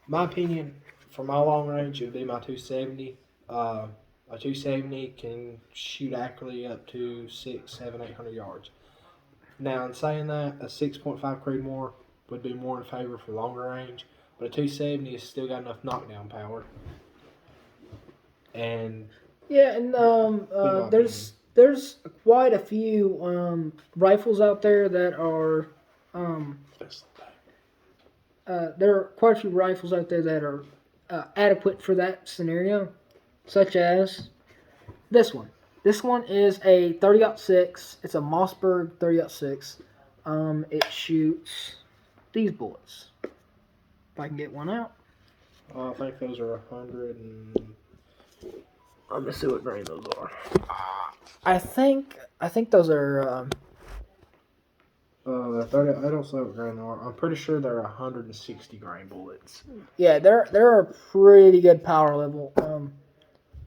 Speaker 2: My opinion, for my long range, it would be my 270. A 270 can shoot accurately up to 600, 700, 800 yards. Now, in saying that, a 6.5 Creedmoor would be more in favor for longer range, but a 270 has still got enough knockdown power. And
Speaker 1: there's quite a few rifles out there that are there are quite a few rifles out there that are adequate for that scenario. such as this one. This one is a 30-06. It's a Mossberg 30-06. It shoots these bullets. If I can get one out.
Speaker 2: I think those are 100 and... Let me see what grain those are.
Speaker 1: I think those are.
Speaker 2: 30, I don't say what grain they are. I'm pretty sure they're 160 grain bullets.
Speaker 1: Yeah, they're a pretty good power level.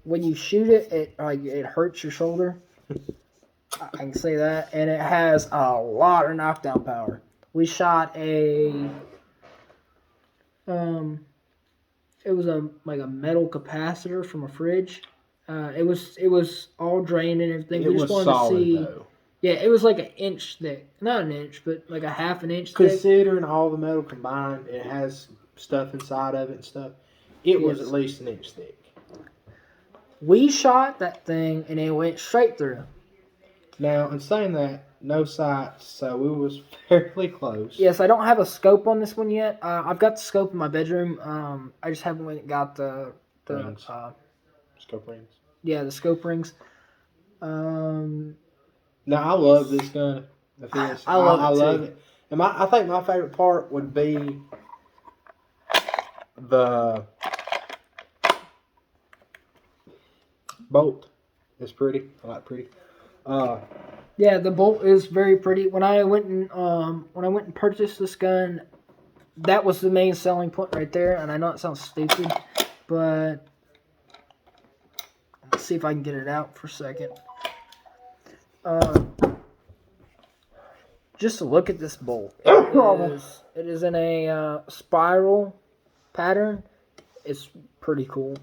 Speaker 1: When you shoot it, it hurts your shoulder. I can say that, and it has a lot of knockdown power. We shot it was a metal capacitor from a fridge. It was all drained and everything.
Speaker 2: It
Speaker 1: We just
Speaker 2: was
Speaker 1: wanted
Speaker 2: solid,
Speaker 1: to see.
Speaker 2: though.
Speaker 1: Yeah, it was like an inch thick. Not an inch, but like a half an inch thick.
Speaker 2: Considering all the metal combined, it has stuff inside of it and stuff. It was at least an inch thick.
Speaker 1: We shot that thing and it went straight through.
Speaker 2: Now, in saying that, no sights, so we was fairly close.
Speaker 1: Yes, I don't have a scope on this one yet. I've got the scope in my bedroom. I just haven't went and got the
Speaker 2: Rings. Scope rings.
Speaker 1: Yeah, the scope rings.
Speaker 2: Now, I love this gun.
Speaker 1: I love
Speaker 2: it. And I think my favorite part would be the bolt. It's pretty. I like pretty.
Speaker 1: Yeah, the bolt is very pretty. When I went and purchased this gun, that was the main selling point right there. And I know it sounds stupid, but let's see if I can get it out for a second. Just to look at this bolt. It is in a spiral pattern. It's pretty cool.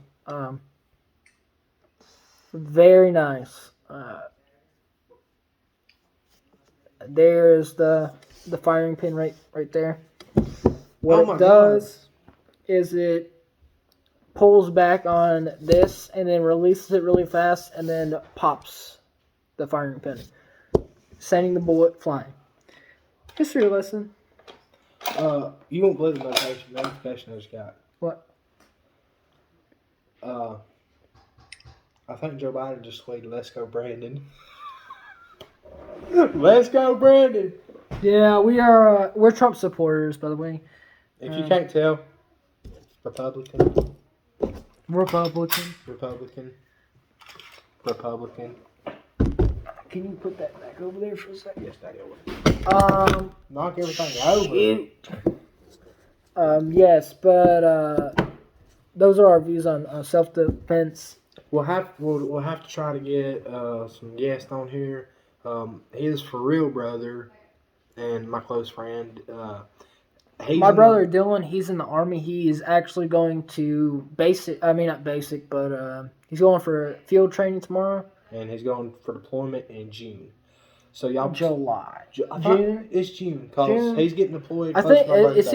Speaker 1: Very nice. There's the firing pin right there. What it does is it pulls back on this and then releases it really fast and then pops the firing pin, sending the bullet flying. History lesson.
Speaker 2: You won't believe the notification I just got.
Speaker 1: What?
Speaker 2: I think Joe Biden just tweeted, "Let's go, Brandon." Let's go, Brandon.
Speaker 1: Yeah, we're Trump supporters, by the way.
Speaker 2: If you can't tell, Republican.
Speaker 1: Can you put that back over there for a second?
Speaker 2: Yes, Daddy. Knock everything over.
Speaker 1: Yes, but those are our views on self-defense.
Speaker 2: We'll have to try to get some guests on here. His for real brother and my close friend.
Speaker 1: My brother Dylan, he's in the Army. He is actually going to not basic, but he's going for field training tomorrow.
Speaker 2: And he's going for deployment in June. So y'all
Speaker 1: July.
Speaker 2: June? It's June because he's getting deployed.
Speaker 1: I think it's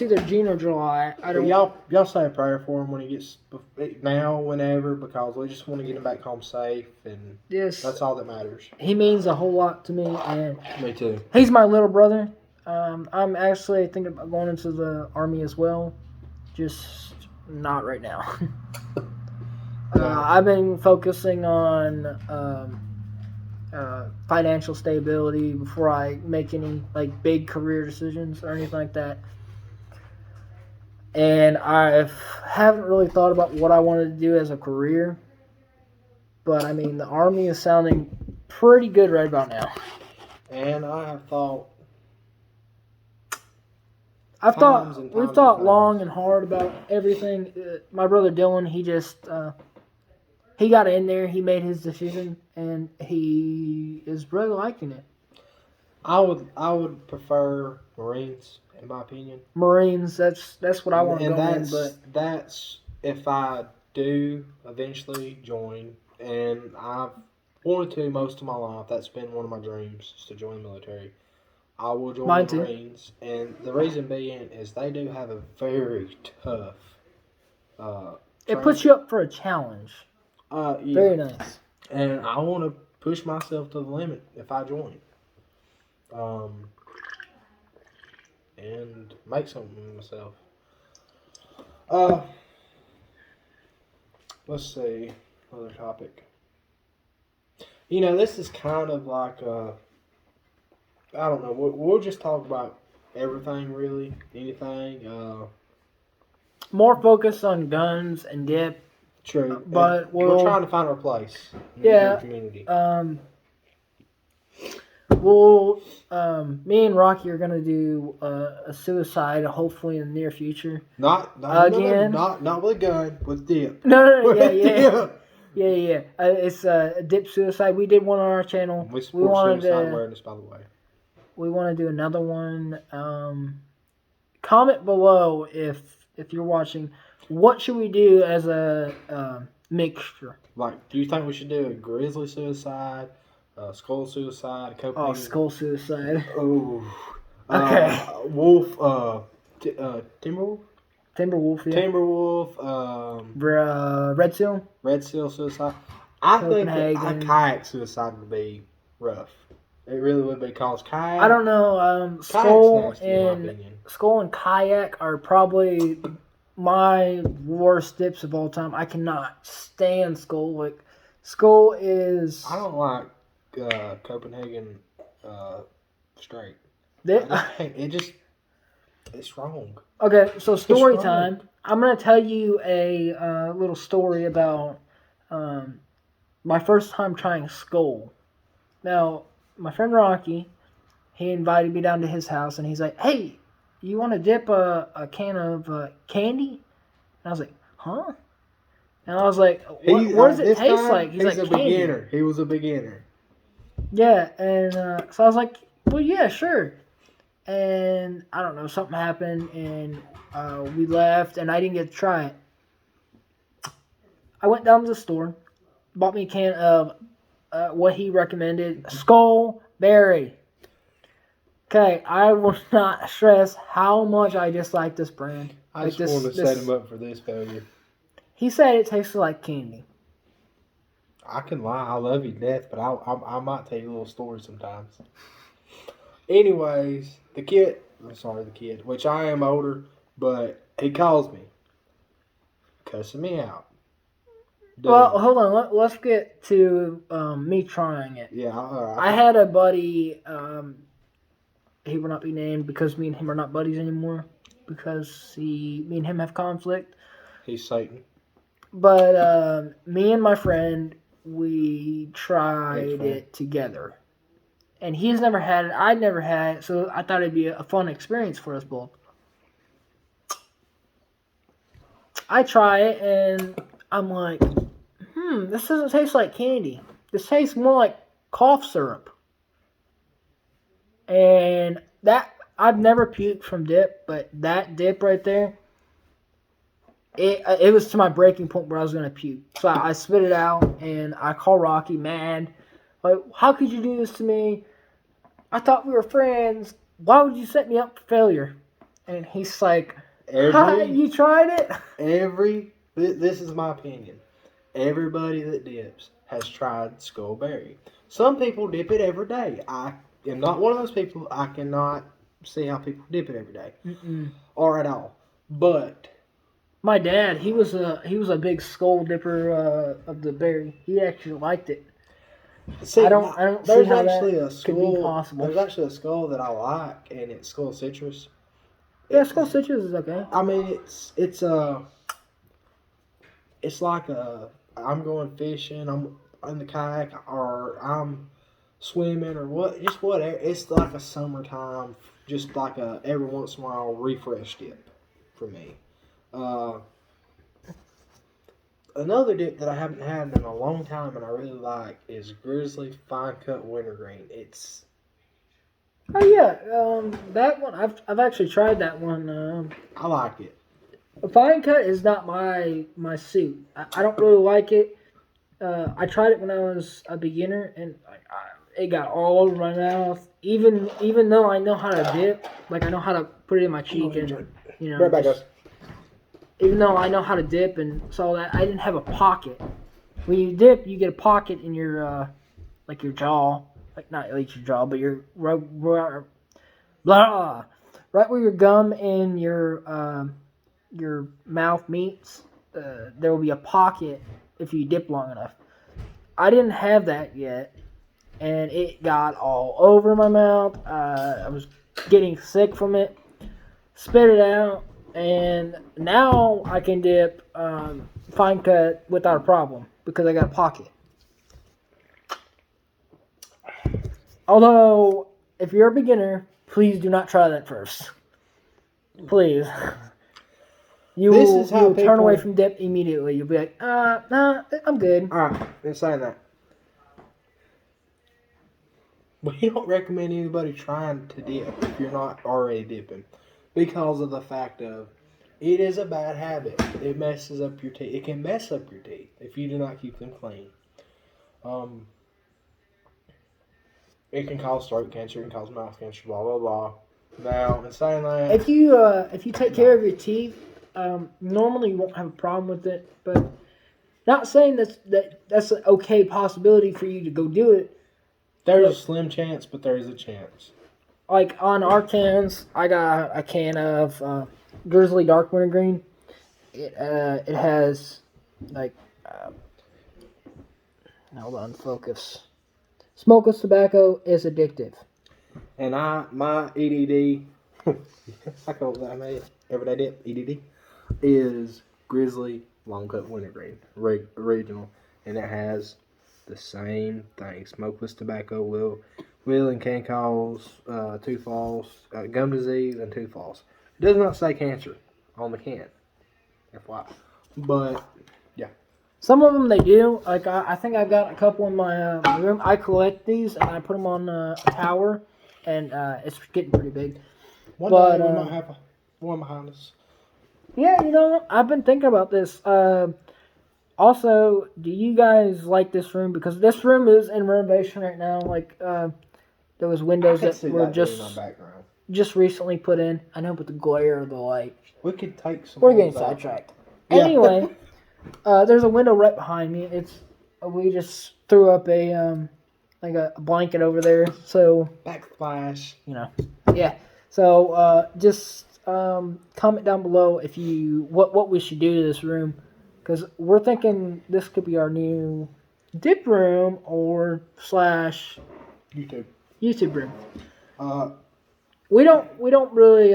Speaker 1: either June or July. I don't.
Speaker 2: Y'all say a prayer for him when he gets whenever, because we just want to get him back home safe, and that's all that matters.
Speaker 1: He means a whole lot to me, and
Speaker 2: me too.
Speaker 1: He's my little brother. I'm actually thinking about going into the Army as well, just not right now. I've been focusing on financial stability before I make any big career decisions or anything like that. And I haven't really thought about what I wanted to do as a career. But I mean, the Army is sounding pretty good right about now.
Speaker 2: And I have thought.
Speaker 1: We've thought long and hard about everything. My brother Dylan, he got in there, he made his decision, and he is really liking it.
Speaker 2: I would prefer Marines, in my opinion.
Speaker 1: Marines, that's what I want to go in. But
Speaker 2: that's if I do eventually join, and I've wanted to most of my life. That's been one of my dreams, is to join the military. I will join the Marines, and the reason being is they do have a very tough.
Speaker 1: It puts you up for a challenge.
Speaker 2: Yeah.
Speaker 1: Very nice.
Speaker 2: And I want to push myself to the limit if I join. And make something of myself. Let's see. Another topic. You know, this is kind of like I don't know. We'll just talk about everything, really, anything.
Speaker 1: More focused on guns and dip.
Speaker 2: True,
Speaker 1: But
Speaker 2: we're trying to find our place in
Speaker 1: Yeah.
Speaker 2: the community.
Speaker 1: Well, me and Rocky are gonna do a suicide, hopefully in the near future.
Speaker 2: Not
Speaker 1: Again.
Speaker 2: not with a gun, with dip.
Speaker 1: No, yeah,
Speaker 2: With
Speaker 1: yeah,
Speaker 2: dip.
Speaker 1: yeah. It's a dip suicide. We did one on our channel.
Speaker 2: We support suicide awareness, by the way.
Speaker 1: We want to do another one. Comment below if you're watching. What should we do as a mixture?
Speaker 2: Like, do you think we should do a grizzly suicide, skull suicide, Copenhagen?
Speaker 1: Skull suicide.
Speaker 2: Oh.
Speaker 1: Okay.
Speaker 2: Wolf. Timberwolf.
Speaker 1: Timberwolf. Yeah.
Speaker 2: Timberwolf.
Speaker 1: Red Seal.
Speaker 2: Red Seal suicide. I think a
Speaker 1: Copenhagen.
Speaker 2: kayak suicide would be rough. It really would be, cause kayak.
Speaker 1: I don't know. Skull and kayak are probably my worst dips of all time. I cannot stand skull. Like, skull is.
Speaker 2: I don't like Copenhagen straight. It's wrong.
Speaker 1: Okay, so story time. I'm gonna tell you a little story about my first time trying skull. Now, my friend Rocky, he invited me down to his house, and he's like, "Hey, you want to dip a can of candy?" And I was like, "Huh?" And I was like, "What does it taste like?"
Speaker 2: He's
Speaker 1: like,
Speaker 2: a
Speaker 1: "Candy."
Speaker 2: beginner. He was a beginner.
Speaker 1: Yeah, and so I was like, "Well, yeah, sure." And I don't know, something happened, and we left, and I didn't get to try it. I went down to the store, bought me a can of what he recommended, Skull Berry. Okay, I will not stress how much I dislike this brand.
Speaker 2: I just want to set him up for this failure.
Speaker 1: He said it tasted like candy.
Speaker 2: I can lie. I love you to death, but I might tell you a little story sometimes. Anyways, the kid, which I am older, but he calls me, cussing me out. Dude.
Speaker 1: Well, hold on. Let's get to me trying it.
Speaker 2: Yeah,
Speaker 1: I had a buddy. He will not be named because me and him are not buddies anymore because me and him have conflict.
Speaker 2: He's Satan.
Speaker 1: But me and my friend, we tried it together. And he's never had it. I'd never had it, so I thought it'd be a fun experience for us both. I try it, and I'm like, this doesn't taste like candy. This tastes more like cough syrup. And that, I've never puked from dip, but that dip right there, it was to my breaking point where I was going to puke. So I spit it out, and I call Rocky mad. Like, how could you do this to me? I thought we were friends. Why would you set me up for failure? And he's like, you tried it?
Speaker 2: This is my opinion. Everybody that dips has tried Skullberry. Some people dip it every day. I am not one of those people. I cannot see how people dip it every day. Or at all. But
Speaker 1: my dad, he was a big skull dipper of the berry. He actually liked it.
Speaker 2: See,
Speaker 1: I don't see how that could be possible.
Speaker 2: There's actually a skull that I like, and it's Skull Citrus.
Speaker 1: Yeah, Skull Citrus is okay.
Speaker 2: I mean, it's like I'm going fishing, I'm in the kayak, or I'm swimming, or whatever. It's like a summertime, just like a every once in a while refresh dip for me. Another dip that I haven't had in a long time and I really like is Grizzly Fine Cut Wintergreen. It's
Speaker 1: that one I've actually tried that one.
Speaker 2: I like it.
Speaker 1: Fine Cut is not my suit. I don't really like it. I tried it when I was a beginner and it got all over my mouth. Even though I know how to dip, like I know how to put it in my cheek and
Speaker 2: Right back, guys.
Speaker 1: Even though I know how to dip and all that, I didn't have a pocket. When you dip, you get a pocket in your, like your jaw. Like, not like your jaw, but your, right where your gum and your mouth meets. there will be a pocket if you dip long enough. I didn't have that yet, and it got all over my mouth. I was getting sick from it. Spit it out, and now I can dip fine cut without a problem because I got a pocket. Although, if you're a beginner, please do not try that first. Please. You will turn away from dip immediately. You'll be like, nah, I'm good.
Speaker 2: Alright, in saying that, we don't recommend anybody trying to dip if you're not already dipping, because of the fact of it is a bad habit. It messes up your teeth. It can mess up your teeth if you do not keep them clean. It can cause throat cancer. It can cause mouth cancer. Blah blah blah. Now, in saying that,
Speaker 1: if you take care of your teeth, normally you won't have a problem with it. But not saying that's an okay possibility for you to go do it.
Speaker 2: there's a slim chance, but there is a chance.
Speaker 1: Like on our cans, I got a can of Grizzly Dark Wintergreen. It has like hold on, focus. Smokeless tobacco is addictive.
Speaker 2: And my EDD, I call it that, I made it. Everyday dip, EDD, is Grizzly Long Cut Wintergreen, original. And it has the same thing. Smokeless tobacco will and can cause tooth loss, gum disease, and tooth loss. It does not say cancer on the can, FYI. But, yeah.
Speaker 1: Some of them they do. Like I think I've got a couple in my room. I collect these and I put them on a tower, and it's getting pretty big.
Speaker 2: One day we might have one behind us.
Speaker 1: Yeah, you know, I've been thinking about this. Also, do you guys like this room? Because this room is in renovation right now. Like, there was windows that were just recently put in. I know, but the glare of the light.
Speaker 2: We could take some.
Speaker 1: We're getting sidetracked. Yeah. Anyway, there's a window right behind me. We just threw up a like a blanket over there. So
Speaker 2: backsplash.
Speaker 1: You know, yeah. So just comment down below if you what we should do to this room, because we're thinking this could be our new dip room or / YouTube room. We don't really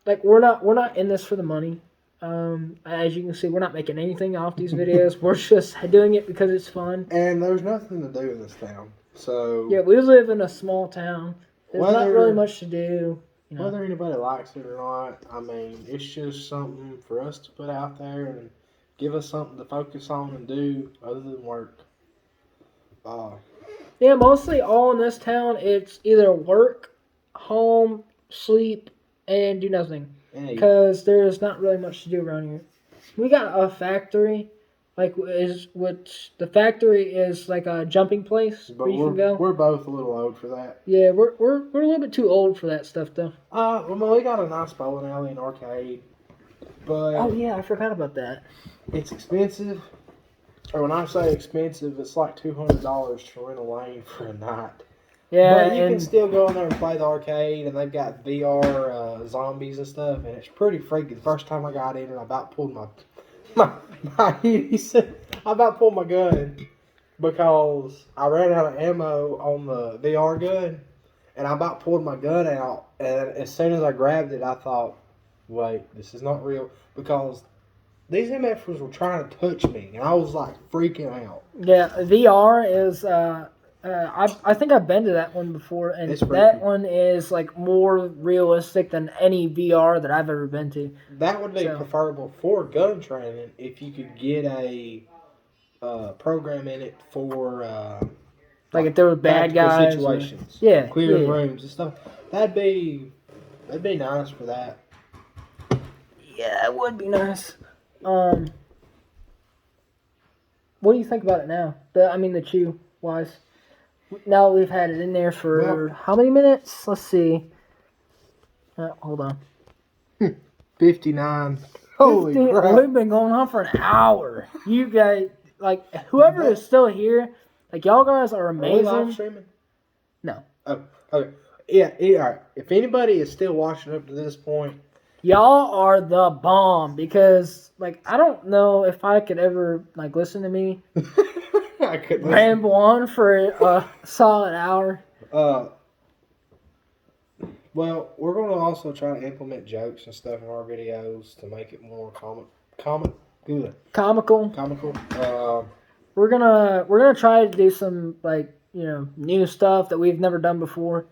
Speaker 1: like we're not in this for the money. As you can see, we're not making anything off these videos. We're just doing it because it's fun.
Speaker 2: And there's nothing to do in this town. So
Speaker 1: yeah, we live in a small town. There's not really much to do. You know.
Speaker 2: Whether anybody likes it or not, I mean, it's just something for us to put out there and give us something to focus on and do other than work.
Speaker 1: Yeah, mostly all in this town, it's either work, home, sleep, and do nothing. Because there's not really much to do around here. We got a factory, which the factory is like a jumping place where you can go.
Speaker 2: We're both a little old for that.
Speaker 1: Yeah, we're a little bit too old for that stuff, though.
Speaker 2: Well, we got a nice bowling alley and arcade, but
Speaker 1: oh yeah, I forgot about that.
Speaker 2: It's expensive. Or when I say expensive, it's like $200 to rent a lane for a night.
Speaker 1: Yeah,
Speaker 2: but you can still go in there and play the arcade, and they've got VR zombies and stuff, and it's pretty freaky. The first time I got in, and I about pulled I about pulled my gun because I ran out of ammo on the VR gun, and I about pulled my gun out, and as soon as I grabbed it, I thought, wait, this is not real, because these MFers were trying to touch me, and I was like freaking out.
Speaker 1: Yeah, VR is, I think I've been to that one before, and that one is like more realistic than any VR that I've ever been to.
Speaker 2: That would be preferable for gun training if you could get a program in it for
Speaker 1: like if there were bad guys
Speaker 2: situations,
Speaker 1: or,
Speaker 2: clearing rooms and stuff. That'd be nice for that.
Speaker 1: Yeah, it would be nice. What do you think about it now? The chew wise. Now we've had it in there for how many minutes? Let's see. Hold on.
Speaker 2: 59. Holy crap.
Speaker 1: We've been going on for an hour. You guys, like, whoever is still here, like, y'all guys are amazing.
Speaker 2: Are we live streaming?
Speaker 1: No.
Speaker 2: Oh, okay. Yeah, all right. If anybody is still watching up to this point,
Speaker 1: Y'all are the bomb because, like, I don't know if I could ever, like, listen to me
Speaker 2: I could listen.
Speaker 1: ramble on for a solid hour.
Speaker 2: Well, we're going to also try to implement jokes and stuff in our videos to make it more comical.
Speaker 1: We're gonna try to do some, like, new stuff that we've never done before,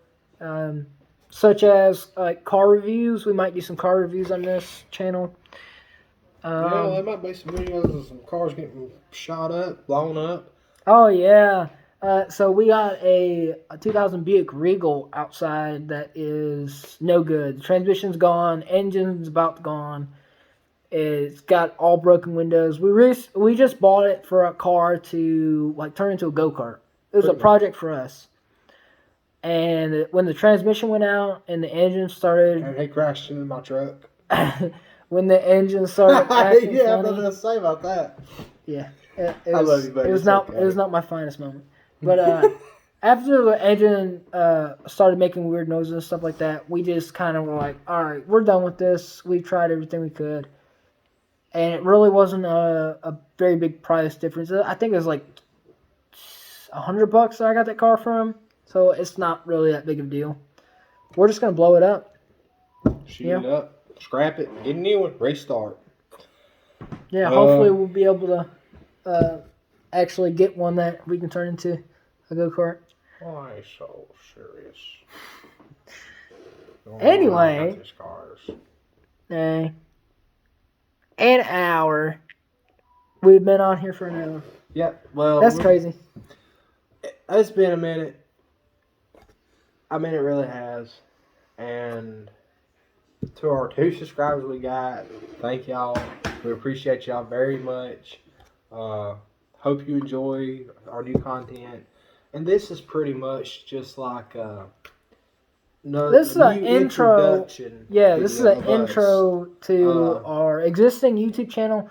Speaker 1: such as like car reviews. We might do some car reviews on this channel.
Speaker 2: There might be some videos of some cars getting shot up, blown up.
Speaker 1: Oh yeah. So we got a 2000 Buick Regal outside that is no good. The transmission's gone, engine's about gone. It's got all broken windows. We just bought it for a car to, like, turn into a go-kart. It was a project for us. And when the transmission went out and the engine started,
Speaker 2: and he crashed into my truck.
Speaker 1: When the engine started acting
Speaker 2: yeah,
Speaker 1: funny,
Speaker 2: I was going to say about that.
Speaker 1: Yeah,
Speaker 2: I love you, buddy.
Speaker 1: It was not my finest moment. But after the engine started making weird noises and stuff like that, we just kind of were like, all right, we're done with this. We've tried everything we could. And it really wasn't a very big price difference. I think it was like $100 that I got that car from. So it's not really that big of a deal. We're just going to blow it up.
Speaker 2: Shoot it up. Scrap it. Get a new one. Restart.
Speaker 1: Yeah, hopefully we'll be able to actually get one that we can turn into a go-kart.
Speaker 2: Why so serious?
Speaker 1: Anyway. An hour. We've been on here for an hour.
Speaker 2: Yeah, well.
Speaker 1: That's crazy.
Speaker 2: It's been a minute. I mean, it really has. And to our 2 subscribers we got, thank y'all. We appreciate y'all very much. Hope you enjoy our new content. And this is pretty much just like
Speaker 1: this is an intro. Yeah, this is an intro to our existing YouTube channel.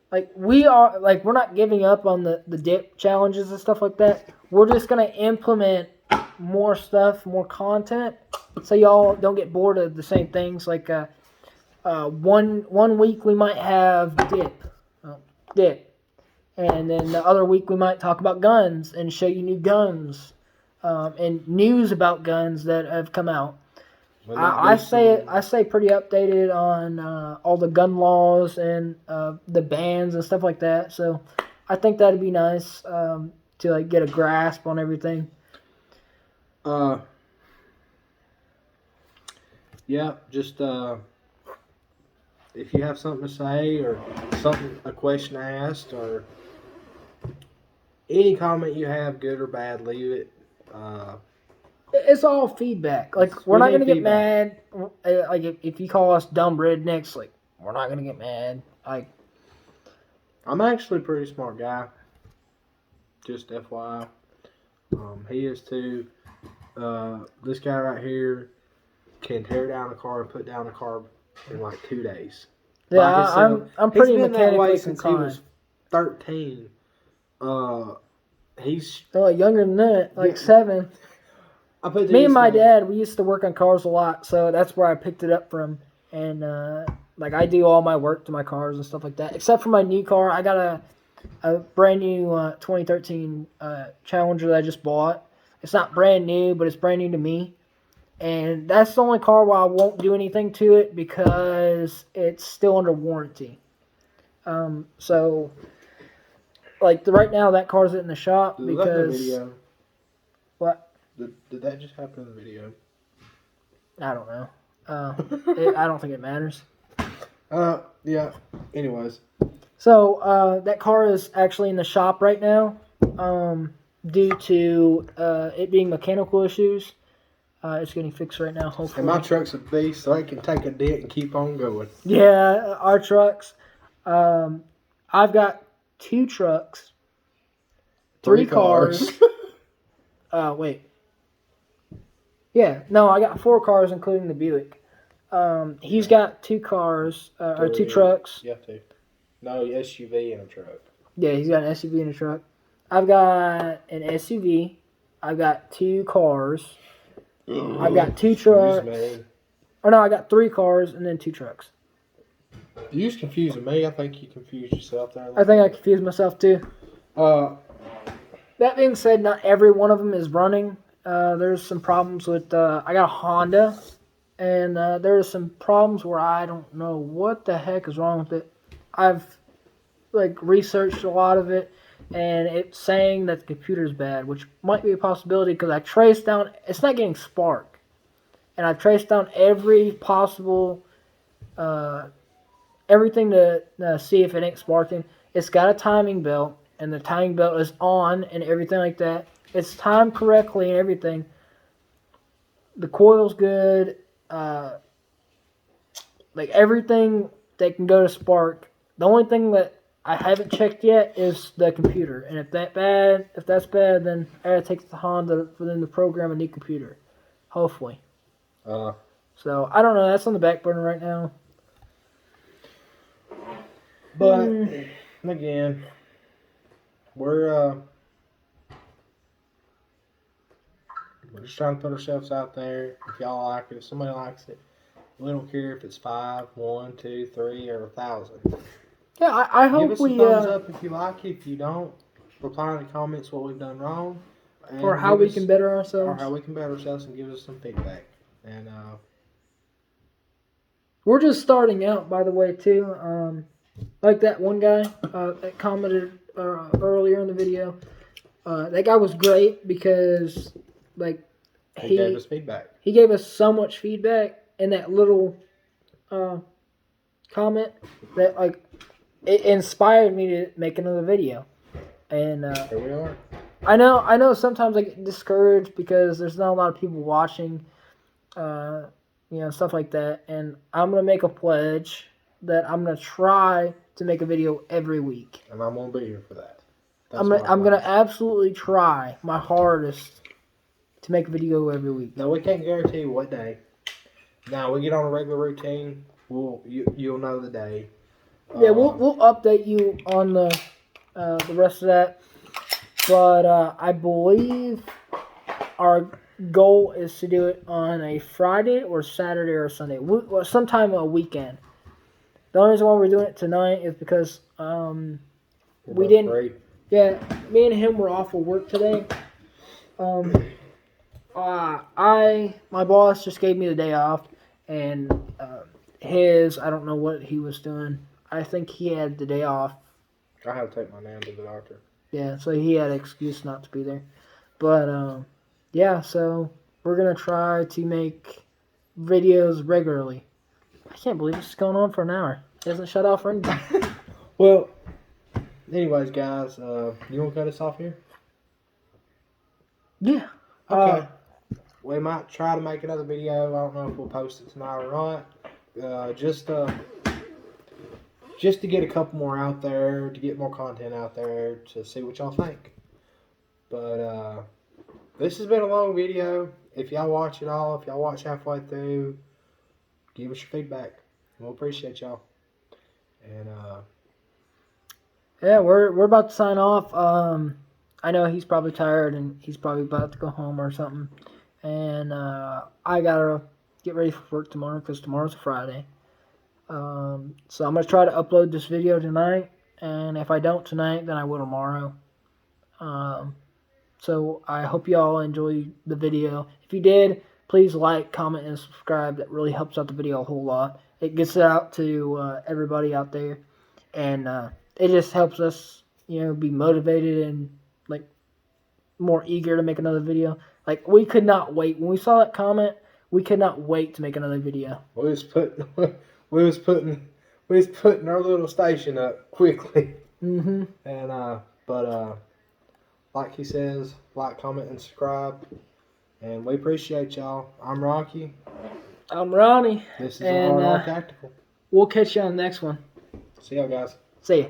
Speaker 1: Like, we're not giving up on the dip challenges and stuff like that. We're just gonna implement more stuff, more content, so y'all don't get bored of the same things. Like, one week we might have dip, and then the other week we might talk about guns and show you new guns, and news about guns that have come out. I say pretty updated on all the gun laws and the bans and stuff like that. So I think that'd be nice to, like, get a grasp on everything.
Speaker 2: Yeah, just if you have something to say or a question asked or any comment you have, good or bad, leave it.
Speaker 1: It's all feedback. Like, we're not going to get mad. Like, if you call us dumb rednecks, like, we're not going to get mad. Like,
Speaker 2: I'm actually a pretty smart guy. Just FYI. He is too. This guy right here can tear down a car and put down a car in like 2 days.
Speaker 1: Yeah, I'm pretty mechanically
Speaker 2: since he was 13. He's
Speaker 1: younger than that, like 7. Me and my dad, we used to work on cars a lot, so that's where I picked it up from. And like, I do all my work to my cars and stuff like that, except for my new car. I got a brand new 2013 Challenger that I just bought. It's not brand new, but it's brand new to me. And that's the only car where I won't do anything to it because it's still under warranty. So, like, right now that car's in the shop because... What?
Speaker 2: Did that just happen in the video?
Speaker 1: I don't know. I don't think it matters.
Speaker 2: Yeah. Anyways.
Speaker 1: So, that car is actually in the shop right now, due to it being mechanical issues. It's getting fixed right now, hopefully.
Speaker 2: And my truck's a beast, so I can take a dent and keep on going.
Speaker 1: Yeah, our trucks. I've got 2 trucks, 3 cars. Wait. Yeah, no, I got 4 cars, including the Buick. He's got 2 cars, or 2 trucks.
Speaker 2: You have to. No, SUV and a truck.
Speaker 1: Yeah, he's got an SUV and a truck. I've got an SUV. I've got 2 cars. I've got 2 trucks. Or no, I got 3 cars and then 2 trucks.
Speaker 2: You was confusing me. I think you confused yourself there.
Speaker 1: I think I confused myself too. That being said, not every one of them is running. There's some problems with. I got a Honda, and there's some problems where I don't know what the heck is wrong with it. I've researched a lot of it, and it's saying that the computer's bad, which might be a possibility because I traced down. It's not getting spark, and I've traced down every possible. Everything to see if it ain't sparking. It's got a timing belt, and the timing belt is on and everything like that. It's timed correctly and everything. The coil's good. Everything that can go to spark. The only thing that I haven't checked yet is the computer. And if that's bad, then I gotta take it to Honda for them to program a new computer. Hopefully. So I don't know. That's on the back burner right now.
Speaker 2: But again, we're just trying to put ourselves out there. If y'all like it, if somebody likes it, we don't care if it's 5, 1, 2, 3, or 1,000.
Speaker 1: Yeah, I hope
Speaker 2: give us a thumbs up if you like it. If you don't, reply in the comments what we've done wrong,
Speaker 1: or how we can better ourselves,
Speaker 2: and give us some feedback. And
Speaker 1: we're just starting out, by the way, too. Like that one guy that commented earlier in the video. That guy was great because,
Speaker 2: he gave us feedback.
Speaker 1: He gave us so much feedback in that little comment that, it inspired me to make another video. And
Speaker 2: here we are.
Speaker 1: I know. Sometimes I get discouraged because there's not a lot of people watching, stuff like that. And I'm gonna make a pledge that I'm gonna try to make a video every week.
Speaker 2: And I'm gonna be here for that.
Speaker 1: I'm gonna absolutely try my hardest to make a video every week.
Speaker 2: No, we can't guarantee what day. Now we get on a regular routine. You'll know the day.
Speaker 1: Yeah, we'll update you on the rest of that. But I believe our goal is to do it on a Friday or Saturday or Sunday, sometime a weekend. The only reason why we're doing it tonight is because we didn't.
Speaker 2: Free.
Speaker 1: Yeah, me and him were off of work today. My boss just gave me the day off, and I don't know what he was doing. I think he had the day off.
Speaker 2: I had to take my nan to the doctor.
Speaker 1: Yeah, so he had an excuse not to be there. But so we're gonna try to make videos regularly. I can't believe this is going on for an hour. It doesn't shut off or anything.
Speaker 2: Well, anyways, guys, you want to cut us off here?
Speaker 1: Yeah.
Speaker 2: Okay. We might try to make another video. I don't know if we'll post it tonight or not. Just to get a couple more out there, to get more content out there, to see what y'all think. But this has been a long video. If y'all watch it all, if y'all watch halfway through, give us your feedback. We'll appreciate y'all. And
Speaker 1: yeah, we're about to sign off. I know he's probably tired and he's probably about to go home or something. And I gotta get ready for work tomorrow because tomorrow's a Friday. So I'm gonna try to upload this video tonight, and if I don't tonight, then I will tomorrow. So I hope y'all enjoyed the video. If you did, please like, comment, and subscribe. That really helps out the video a whole lot. It gets it out to everybody out there, and it just helps us, be motivated and more eager to make another video. We could not wait when we saw that comment. We could not wait to make another video.
Speaker 2: We was putting our little station up quickly.
Speaker 1: Mm-hmm.
Speaker 2: And but like he says, like, comment, and subscribe. And we appreciate y'all. I'm Rocky.
Speaker 1: I'm Ronnie.
Speaker 2: This is Hard Rock Tactical.
Speaker 1: We'll catch you on the next one.
Speaker 2: See y'all, guys.
Speaker 1: See ya.